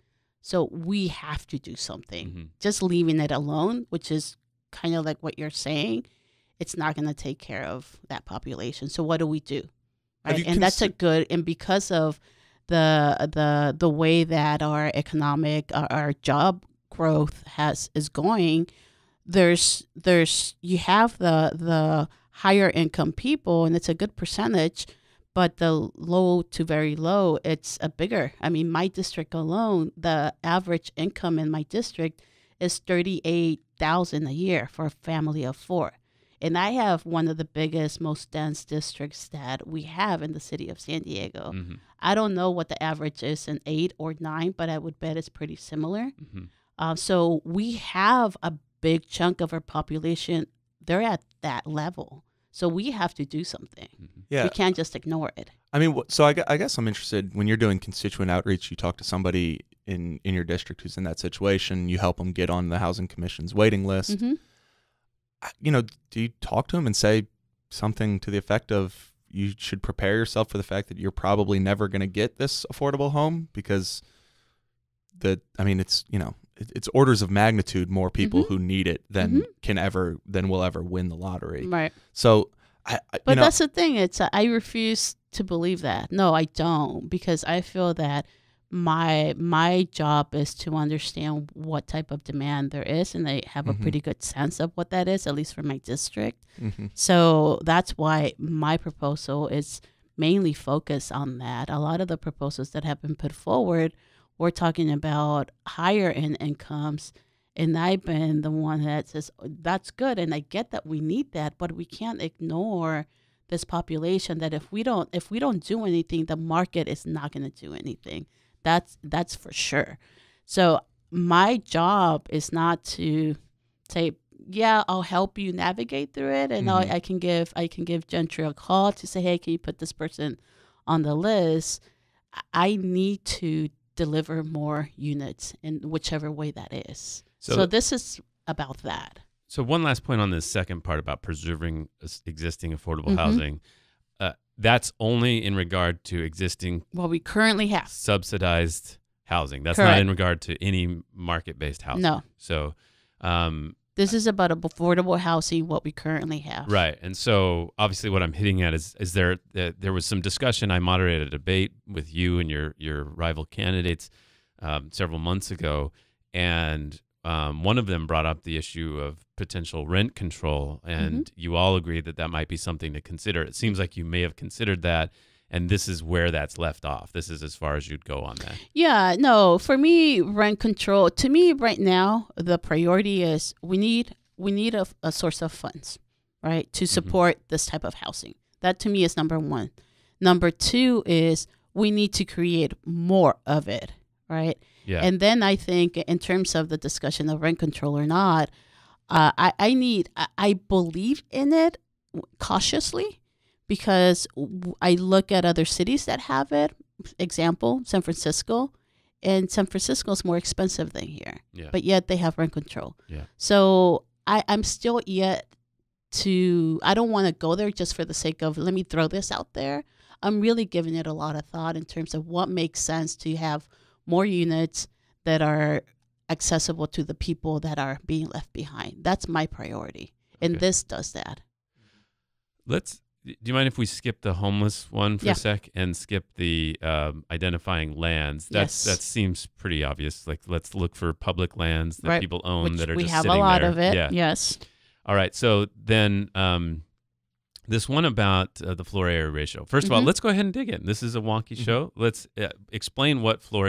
So we have to do something. Just leaving it alone, which is kind of like what you're saying, it's not going to take care of that population. So what do we do? Right? And that's and because of the way that our economic, our job growth is going, you have the higher income people, and it's a good percentage, but the low to very low, it's a bigger. My district alone, the average income in my district is $38,000 a year for a family of 4. And I have one of the biggest, most dense districts that we have in the city of San Diego. I don't know what the average is in 8 or 9, but I would bet it's pretty similar. So we have a big chunk of our population, they're at that level. So we have to do something. Yeah. We can't just ignore it. So I guess I'm interested, when you're doing constituent outreach, you talk to somebody in your district who's in that situation, you help them get on the Housing Commission's waiting list. Do you talk to them and say something to the effect of, you should prepare yourself for the fact that you're probably never going to get this affordable home, because it's orders of magnitude more people who need it than will ever win the lottery. Right. So but that's the thing. I refuse to believe that. No, I don't, because I feel that my job is to understand what type of demand there is, and I have a pretty good sense of what that is, at least for my district. So that's why my proposal is mainly focused on that. A lot of the proposals that have been put forward We're talking about higher end incomes. And I've been the one that says, that's good. And I get that we need that, but we can't ignore this population that if we don't do anything, the market is not going to do anything. That's for sure. So my job is not to say, yeah, I'll help you navigate through it. And I can give Gentry a call to say, hey, can you put this person on the list? I need to deliver more units in whichever way that is. So this is about that. So one last point on this second part about preserving existing affordable housing. That's only in regard to existing what we currently have. Subsidized housing. That's Correct. not in regard to any market-based housing. No. So this is about affordable housing, what we currently have. Right. And so obviously what I'm hitting at is there was some discussion. I moderated a debate with you and your rival candidates several months ago, and one of them brought up the issue of potential rent control, and you all agreed that might be something to consider. It seems like you may have considered that, and this is where that's left off. This is as far as you'd go on that. Yeah, no, for me, rent control, to me right now, the priority is we need a source of funds, right, to support this type of housing. That to me is number one. Number two is we need to create more of it, right? Yeah. And then I think in terms of the discussion of rent control or not, I believe in it cautiously because I look at other cities that have it. Example, San Francisco. And San Francisco is more expensive than here. Yeah. But yet they have rent control. Yeah. So I'm still yet to, I don't want to go there just for the sake of, let me throw this out there. I'm really giving it a lot of thought in terms of what makes sense to have more units that are accessible to the people that are being left behind. That's my priority. And this does that. Do you mind if we skip the homeless one for a sec and skip the identifying lands? That seems pretty obvious. Like, let's look for public lands that people own that are just sitting there. We have a lot of it, yeah. Yes. All right, so then this one about the floor area ratio. First of all, let's go ahead and dig in. This is a wonky show. Let's explain what floor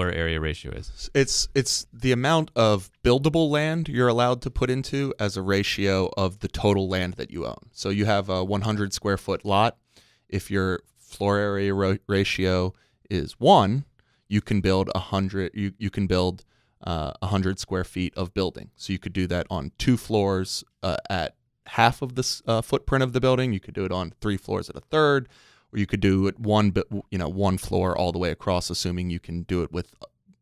area ratio is. It's the amount of buildable land you're allowed to put into as a ratio of the total land that you own. So you have a 100 square foot lot. If your floor area ratio is 1, you can build 100. You can build 100 square feet of building. So you could do that on 2 floors at half of this footprint of the building. You could do it on 3 floors at a third, or you could do it one floor all the way across, assuming you can do it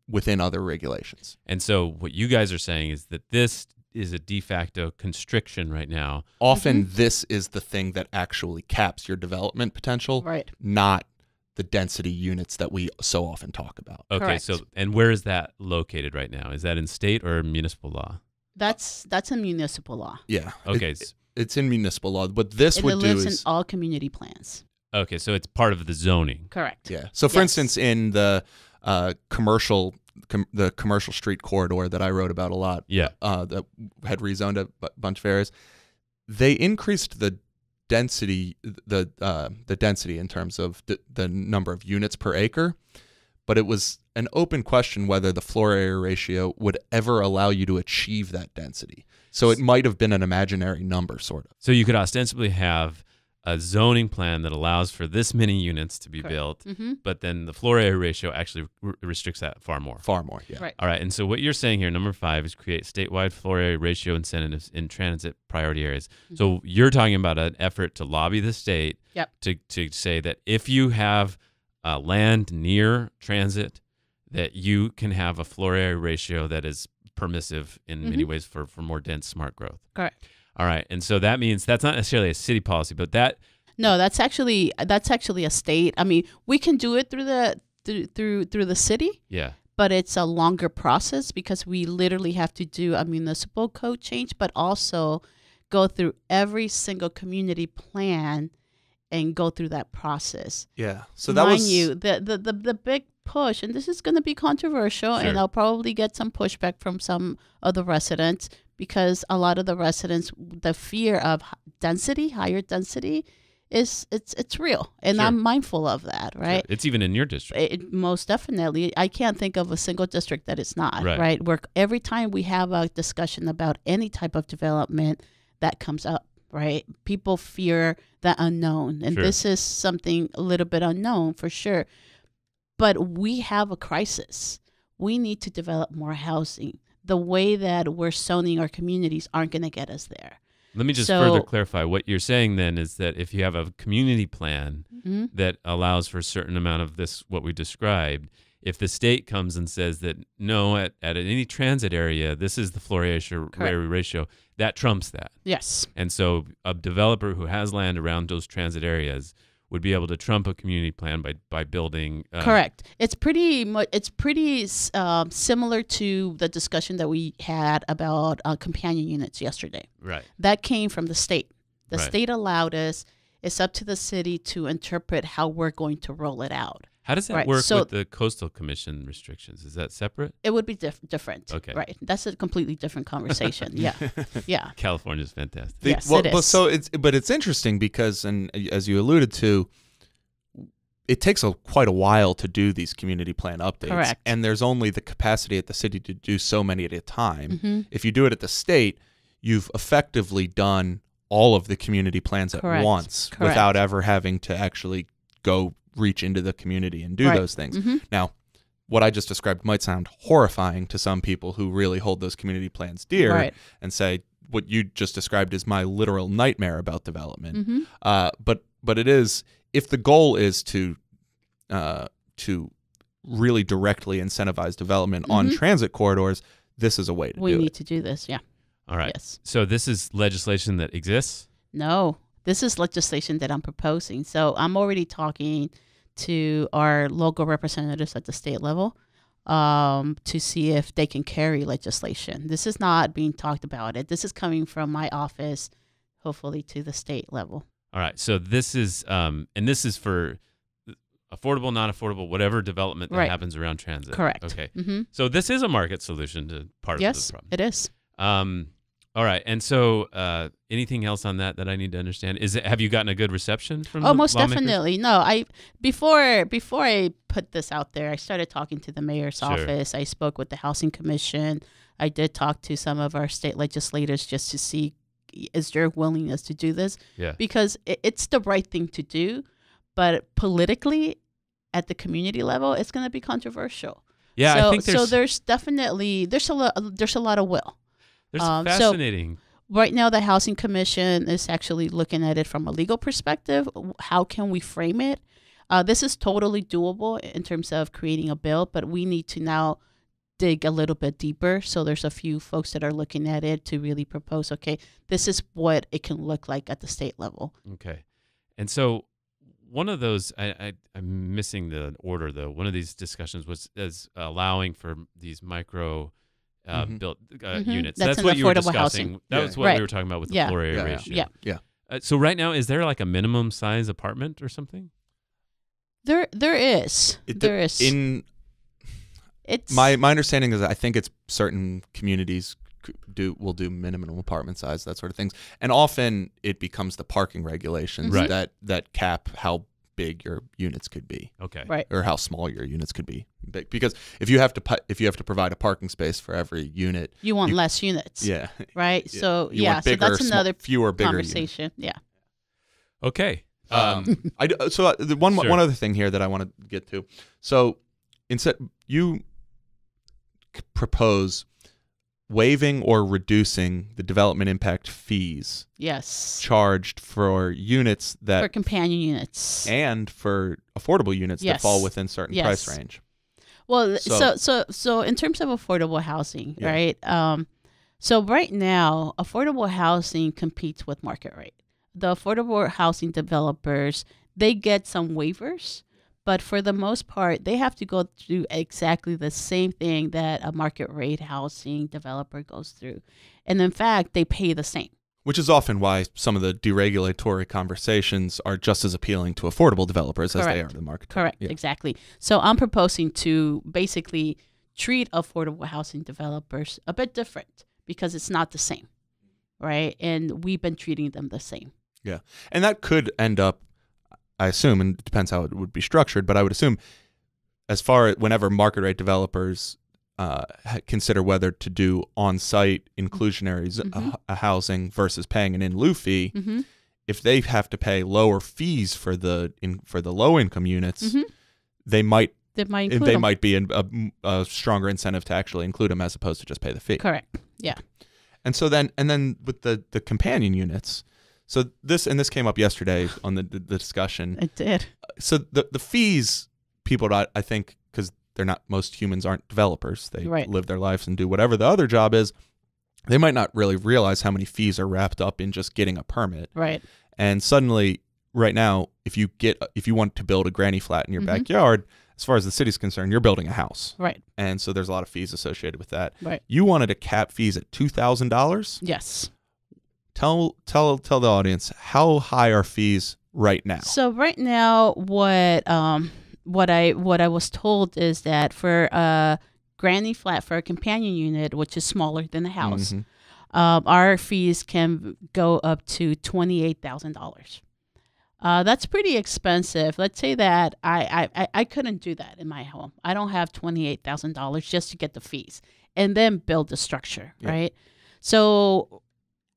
within other regulations. And so what you guys are saying is that this is a de facto constriction right now. Often this is the thing that actually caps your development potential, Right. not the density units that we so often talk about. Okay, Correct. so and where is that located right now? Is that in state or municipal law? That's a municipal law. Yeah. Okay. It's in municipal law. What this And would it do lives is in all community plans. Okay, so it's part of the zoning. Correct. yeah. So for Yes. instance, in the commercial street corridor that I wrote about a lot, Yeah. that had rezoned a bunch of areas, they increased the density, the density in terms of the number of units per acre, but it was an open question whether the floor area ratio would ever allow you to achieve that density. So it might have been an imaginary number, sort of. So you could ostensibly have a zoning plan that allows for this many units to be built, but then the floor area ratio actually restricts that far more. Far more, yeah. Right. All right, and so what you're saying here, number 5, is create statewide floor area ratio incentives in transit priority areas. So you're talking about an effort to lobby the state to say that if you have land near transit, that you can have a floor area ratio that is permissive in many ways for more dense, smart growth. Correct. All right, and so that means that's not necessarily a city policy, but that No, that's actually a state. I mean, we can do it through the city, but it's a longer process because we literally have to do a municipal code change, but also go through every single community plan and go through that process. Yeah. So that Mind was you, the big push, and this is going to be controversial, and I'll probably get some pushback from some of the residents because a lot of the residents, the fear of density, higher density, it's real, and Sure. I'm mindful of that, right? Sure. It's even in your district. Most definitely. I can't think of a single district that it's not, Right. right? Where every time we have a discussion about any type of development that comes up, right? People fear the unknown, and Sure. this is something a little bit unknown for sure. But we have a crisis. We need to develop more housing. The way that we're zoning our communities aren't going to get us there. Let me just So- further clarify. What you're saying then is that if you have a community plan Mhm. that allows for a certain amount of this, what we described, if the state comes and says that no, at any transit area, this is the floor area ratio, that trumps that. Yes. And so a developer who has land around those transit areas would be able to trump a community plan by building. Correct. It's pretty much. It's pretty similar to the discussion that we had about companion units yesterday. Right. That came from the state. The Right. state allowed us. It's up to the city to interpret how we're going to roll it out. How does that Right, work so- with the coastal commission restrictions? Is that separate? It would be different. Okay. Right. That's a completely different conversation. Yeah. Yeah. California's fantastic. Yes, it is. So it's interesting because, and as you alluded to, it takes quite a while to do these community plan updates. Correct. And there's only the capacity at the city to do so many at a time. Mm-hmm. If you do it at the state, you've effectively done all of the community plans at Correct. once Correct. without ever having to actually go reach into the community and do Right. those things. Mhm. Now, what I just described might sound horrifying to some people who really hold those community plans dear Right. and say, what you just described is my literal nightmare about development. Mhm. But it is, if the goal is to really directly incentivize development on Mhm. transit corridors, this is a way to We do need it. to do this. Yeah. All right. Yes. So this is legislation that exists? No, this is legislation that I'm proposing. So I'm already talking to our local representatives at the state level to see if they can carry legislation. This is not being talked about. This is coming from my office, hopefully to the state level. All right. So this is, and this is for affordable, non-affordable, whatever development that Right. happens around transit. Correct. Okay. Mm-hmm. So this is a market solution to part of Yes, the problem. it is. All right. And so anything else on that I need to understand? Have you gotten a good reception from Oh, the most lawmakers? definitely. No, before I put this out there, I started talking to the mayor's Sure. office. I spoke with the housing commission. I did talk to some of our state legislators just to see is there willingness to do this, Yeah. because it's the right thing to do, but politically at the community level, it's going to be controversial. Yeah. so, I think so there's definitely there's a lot of will. there's so- fascinating. Right now, the Housing Commission is actually looking at it from a legal perspective. How can we frame it? This is totally doable in terms of creating a bill, but we need to now dig a little bit deeper. So there's a few folks that are looking at it to really propose, okay, this is what it can look like at the state level. Okay. And so one of those, I'm missing the order though. One of these discussions was allowing for these micro built units. That's That's an what you were affordable discussing. housing. That Yeah. was what Right. we were talking about with the Yeah. floor area Yeah, yeah. ratio. Yeah. Yeah. So right now, is there like a minimum size apartment or something? There is. There is. It's My understanding is that I think it's certain communities will do minimum apartment size, that sort of things, and often it becomes the parking regulations Right. that cap how big your units could be, Okay. right. or how small your units could be. Because if you have to provide a parking space for every unit, You want less units. yeah, Right. Yeah. So you yeah. want So bigger, that's another fewer, bigger units. conversation. Yeah. Okay. The one Sure. one other thing here that I want to get to. So instead, you propose waiving or reducing the development impact fees Yes. charged for units For that companion units. and for affordable units that Yes. fall within certain Yes. price range. Well, So- so in terms of affordable housing, Yeah. right? So right now, affordable housing competes with market rate. The affordable housing developers, they get some waivers, but for the most part, they have to go through exactly the same thing that a market rate housing developer goes through. And in fact, they pay the same. Which is often why some of the deregulatory conversations are just as appealing to affordable developers as they Correct. are to the market. Correct, Yeah. exactly. So I'm proposing to basically treat affordable housing developers a bit different because it's not the same, right? And we've been treating them the same. Yeah. And that could end up, I assume, and it depends how it would be structured, but I would assume as far as whenever market rate developers consider whether to do on-site inclusionary housing versus paying an in-lieu fee, if they have to pay lower fees for the low-income units, they might be a stronger incentive to actually include them as opposed to just pay the fee. Correct. Yeah. And so then with the companion units, so this came up yesterday on the discussion. It did. So the fees, people, I think, because most humans aren't developers. They live their lives and do whatever the other job is. They might not really realize how many fees are wrapped up in just getting a permit. Right. And suddenly, right now, if you want to build a granny flat in your backyard, as far as the city's concerned, you're building a house. Right. And so there's a lot of fees associated with that. Right. You wanted to cap fees at $2,000? Yes. Tell the audience, how high are fees right now? So right now, what I was told is that for a granny flat, for a companion unit, which is smaller than a house, our fees can go up to $28,000. That's pretty expensive. Let's say that I couldn't do that in my home. I don't have $28,000 just to get the fees and then build the structure, right? So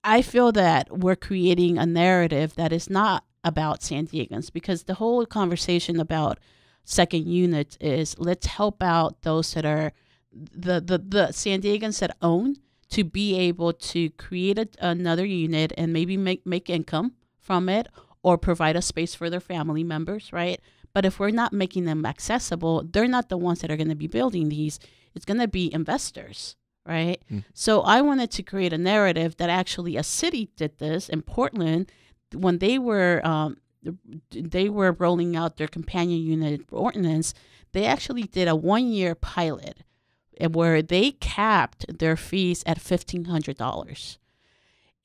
I feel that we're creating a narrative that is not about San Diegans, because the whole conversation about second units is let's help out those that are the San Diegans that own to be able to create another unit and maybe make income from it, or provide a space for their family members, right? But if we're not making them accessible, they're not the ones that are going to be building these. It's going to be investors, right? So I wanted to create a narrative that actually a city did this in Portland when they were rolling out their companion unit ordinance. They actually did a 1-year pilot where they capped their fees at $1,500.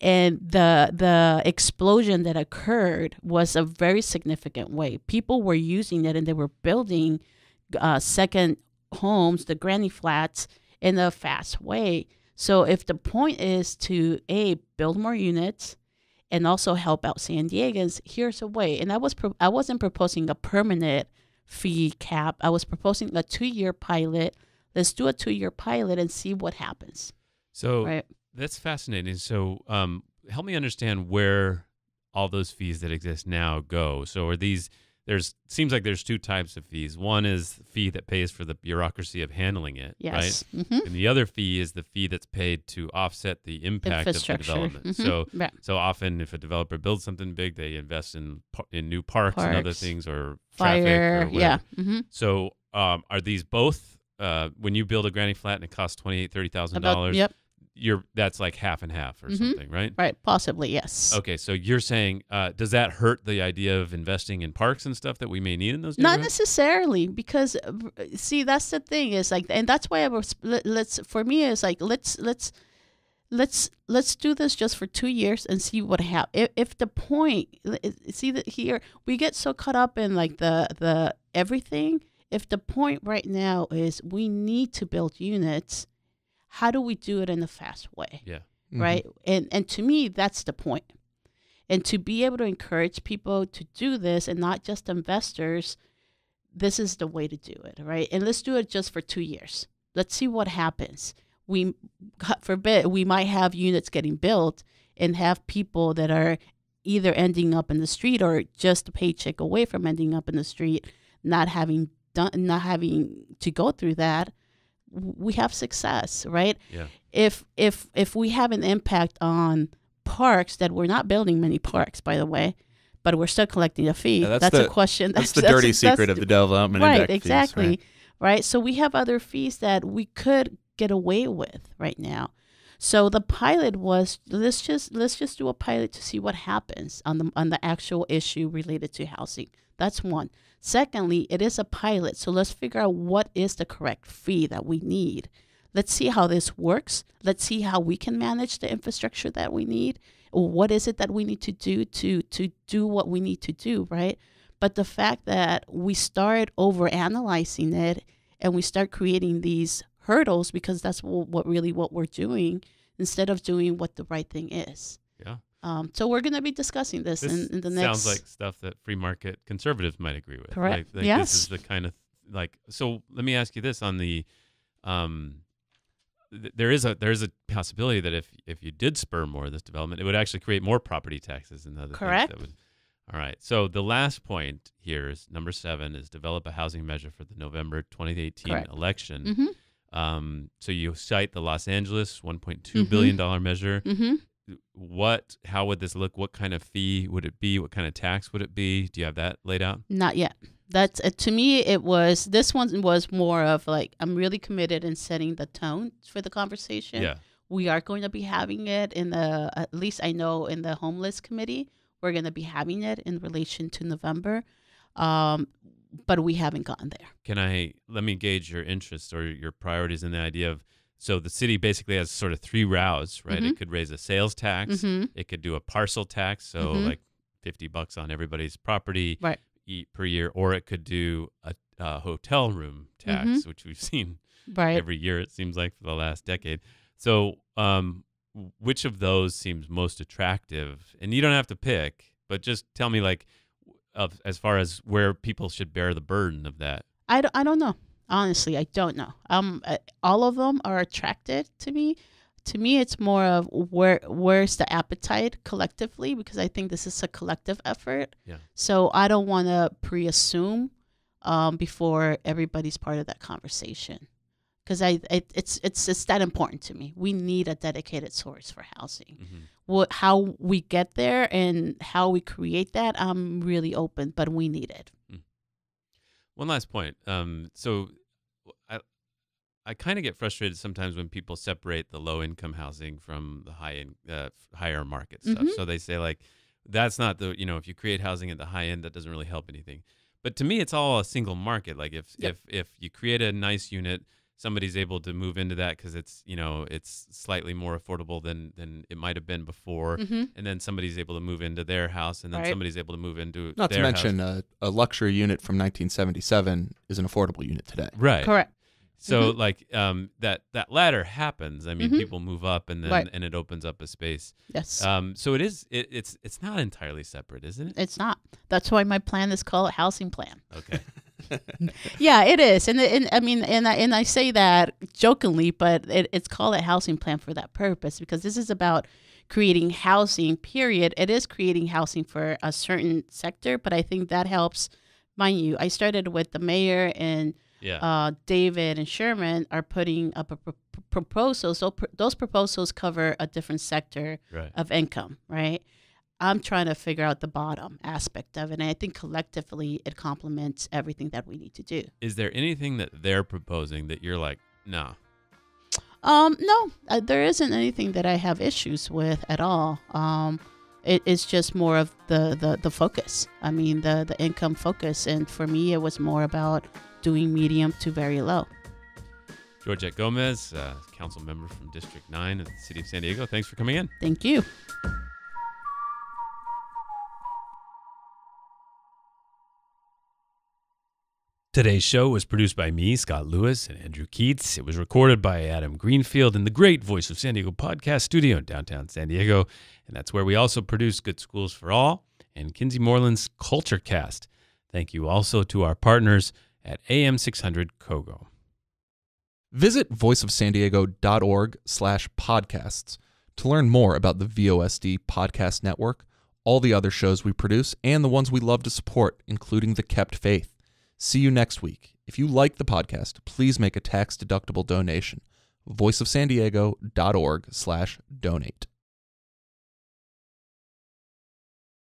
And the explosion that occurred was a very significant way. People were using it and they were building second homes, the granny flats, in a fast way. So if the point is to, build more units and also help out San Diegans, here's a way. And I wasn't proposing a permanent fee cap. I was proposing a 2-year pilot. Let's do a 2-year pilot and see what happens. So that's fascinating. So help me understand where all those fees that exist now go. So are these, seems like there's 2 types of fees. One is the fee that pays for the bureaucracy of handling it, yes. right? And the other fee is the fee that's paid to offset the impact of the development. So often if a developer builds something big, they invest in new parks and other things, or traffic or whatever. So are these both, when you build a granny flat and it costs $28,000-$30,000, that's like half and half or something, right? Right, possibly, yes. Okay, so you're saying, does that hurt the idea of investing in parks and stuff that we may need in those Not neighborhoods? necessarily, because see, that's the thing, is like, and that's why let's do this just for 2 years and see what happens. If the point, see that here we get so caught up in like the everything. If the point right now is we need to build units, how do we do it in a fast way? Yeah. Right. And to me, that's the point. And to be able to encourage people to do this, and not just investors, this is the way to do it. Right. And let's do it just for 2 years. Let's see what happens. God forbid, we might have units getting built and have people that are either ending up in the street or just a paycheck away from ending up in the street, not having to go through that. We have success, right? Yeah. If we have an impact on parks, that we're not building many parks, by the way, but we're still collecting a fee. Yeah, that's a question. That's the dirty secret of the development right, index exactly. Fees, right. So we have other fees that we could get away with right now. So the pilot was, let's just do a pilot to see what happens on the actual issue related to housing. That's one. Secondly, it is a pilot, so let's figure out what is the correct fee that we need. Let's see how this works. Let's see how we can manage the infrastructure that we need. What is it that we need to do do what we need to do, right? But the fact that we start overanalyzing it and we start creating these hurdles, because that's what we're doing, instead of doing what the right thing is. Yeah. So we're going to be discussing this in the next. Sounds like stuff that free market conservatives might agree with. Correct. Like Yes. This is the kind of So let me ask you this: on the, there is a possibility that if you did spur more of this development, it would actually create more property taxes and other Correct. things that would. All right. So the last point here is number 7 is develop a housing measure for the November 2018 Correct. election. Mm-hmm. So you cite the Los Angeles $1.2 Mhm. billion measure. Mm-hmm. How would this look? What kind of fee would it be? What kind of tax would it be? Do you have that laid out? Not yet. That's to me. This one was more of like, I'm really committed in setting the tone for the conversation. Yeah. We are going to be having it at least I know in the homeless committee, we're going to be having it in relation to November. But we haven't gotten there. Let me gauge your interest or your priorities in the idea of, so the city basically has sort of 3 routes, right? Mhm. It could raise a sales tax. Mhm. It could do a parcel tax. So Mhm. like $50 on everybody's property Right. per year, or it could do a hotel room tax, Mhm. which we've seen Right. every year, it seems like, for the last decade. So which of those seems most attractive? And you don't have to pick, but just tell me, like, as far as where people should bear the burden of that. I don't know. Honestly, I don't know. All of them are attracted to me. To me, it's more of where's the appetite collectively, because I think this is a collective effort. Yeah. So I don't want to pre-assume before everybody's part of that conversation, because it's that important to me. We need a dedicated source for housing. Mm-hmm. How we get there and how we create that, I'm really open, but we need it. One last point. So I kind of get frustrated sometimes when people separate the low income housing from the higher market stuff. Mhm. So they say, like, that's not if you create housing at the high end, that doesn't really help anything. But to me, it's all a single market. Like if you create a nice unit, somebody's able to move into that because it's slightly more affordable than it might have been before, Mhm. and then somebody's able to move into their house, and then Right. somebody's able to move into Not to their mention house. a luxury unit from 1977 is an affordable unit today. Right. Correct. So like that ladder happens. I mean, Mhm. people move up, and then Right. and it opens up a space. Yes. So it's not entirely separate, isn't it? It's not. That's why my plan is called housing plan. Okay. Yeah, it is, and I mean, and I say that jokingly, but it's called a housing plan for that purpose, because this is about creating housing. Period. It is creating housing for a certain sector, but I think that helps. Mind you, I started with the mayor and Yeah. David and Sherman are putting up proposals. So those proposals cover a different sector Right. of income, right? I'm trying to figure out the bottom aspect of it, and I think collectively it complements everything that we need to do. Is there anything that they're proposing that you're like, no? No, there isn't anything that I have issues with at all. It's just more of the focus. I mean, the income focus, and for me, it was more about doing medium to very low. Georgette Gomez, council member from District 9 of the City of San Diego. Thanks for coming in. Thank you. Today's show was produced by me, Scott Lewis, and Andrew Keatts. It was recorded by Adam Greenfield in the great Voice of San Diego podcast studio in downtown San Diego. And that's where we also produce Good Schools for All and Kinsey Moreland's Culture Cast. Thank you also to our partners at AM 600 Kogo. Visit voiceofsandiego.org/podcasts to learn more about the VOSD podcast network, all the other shows we produce, and the ones we love to support, including The Kept Faith. See you next week. If you like the podcast, please make a tax-deductible donation. voiceofsandiego.org/donate.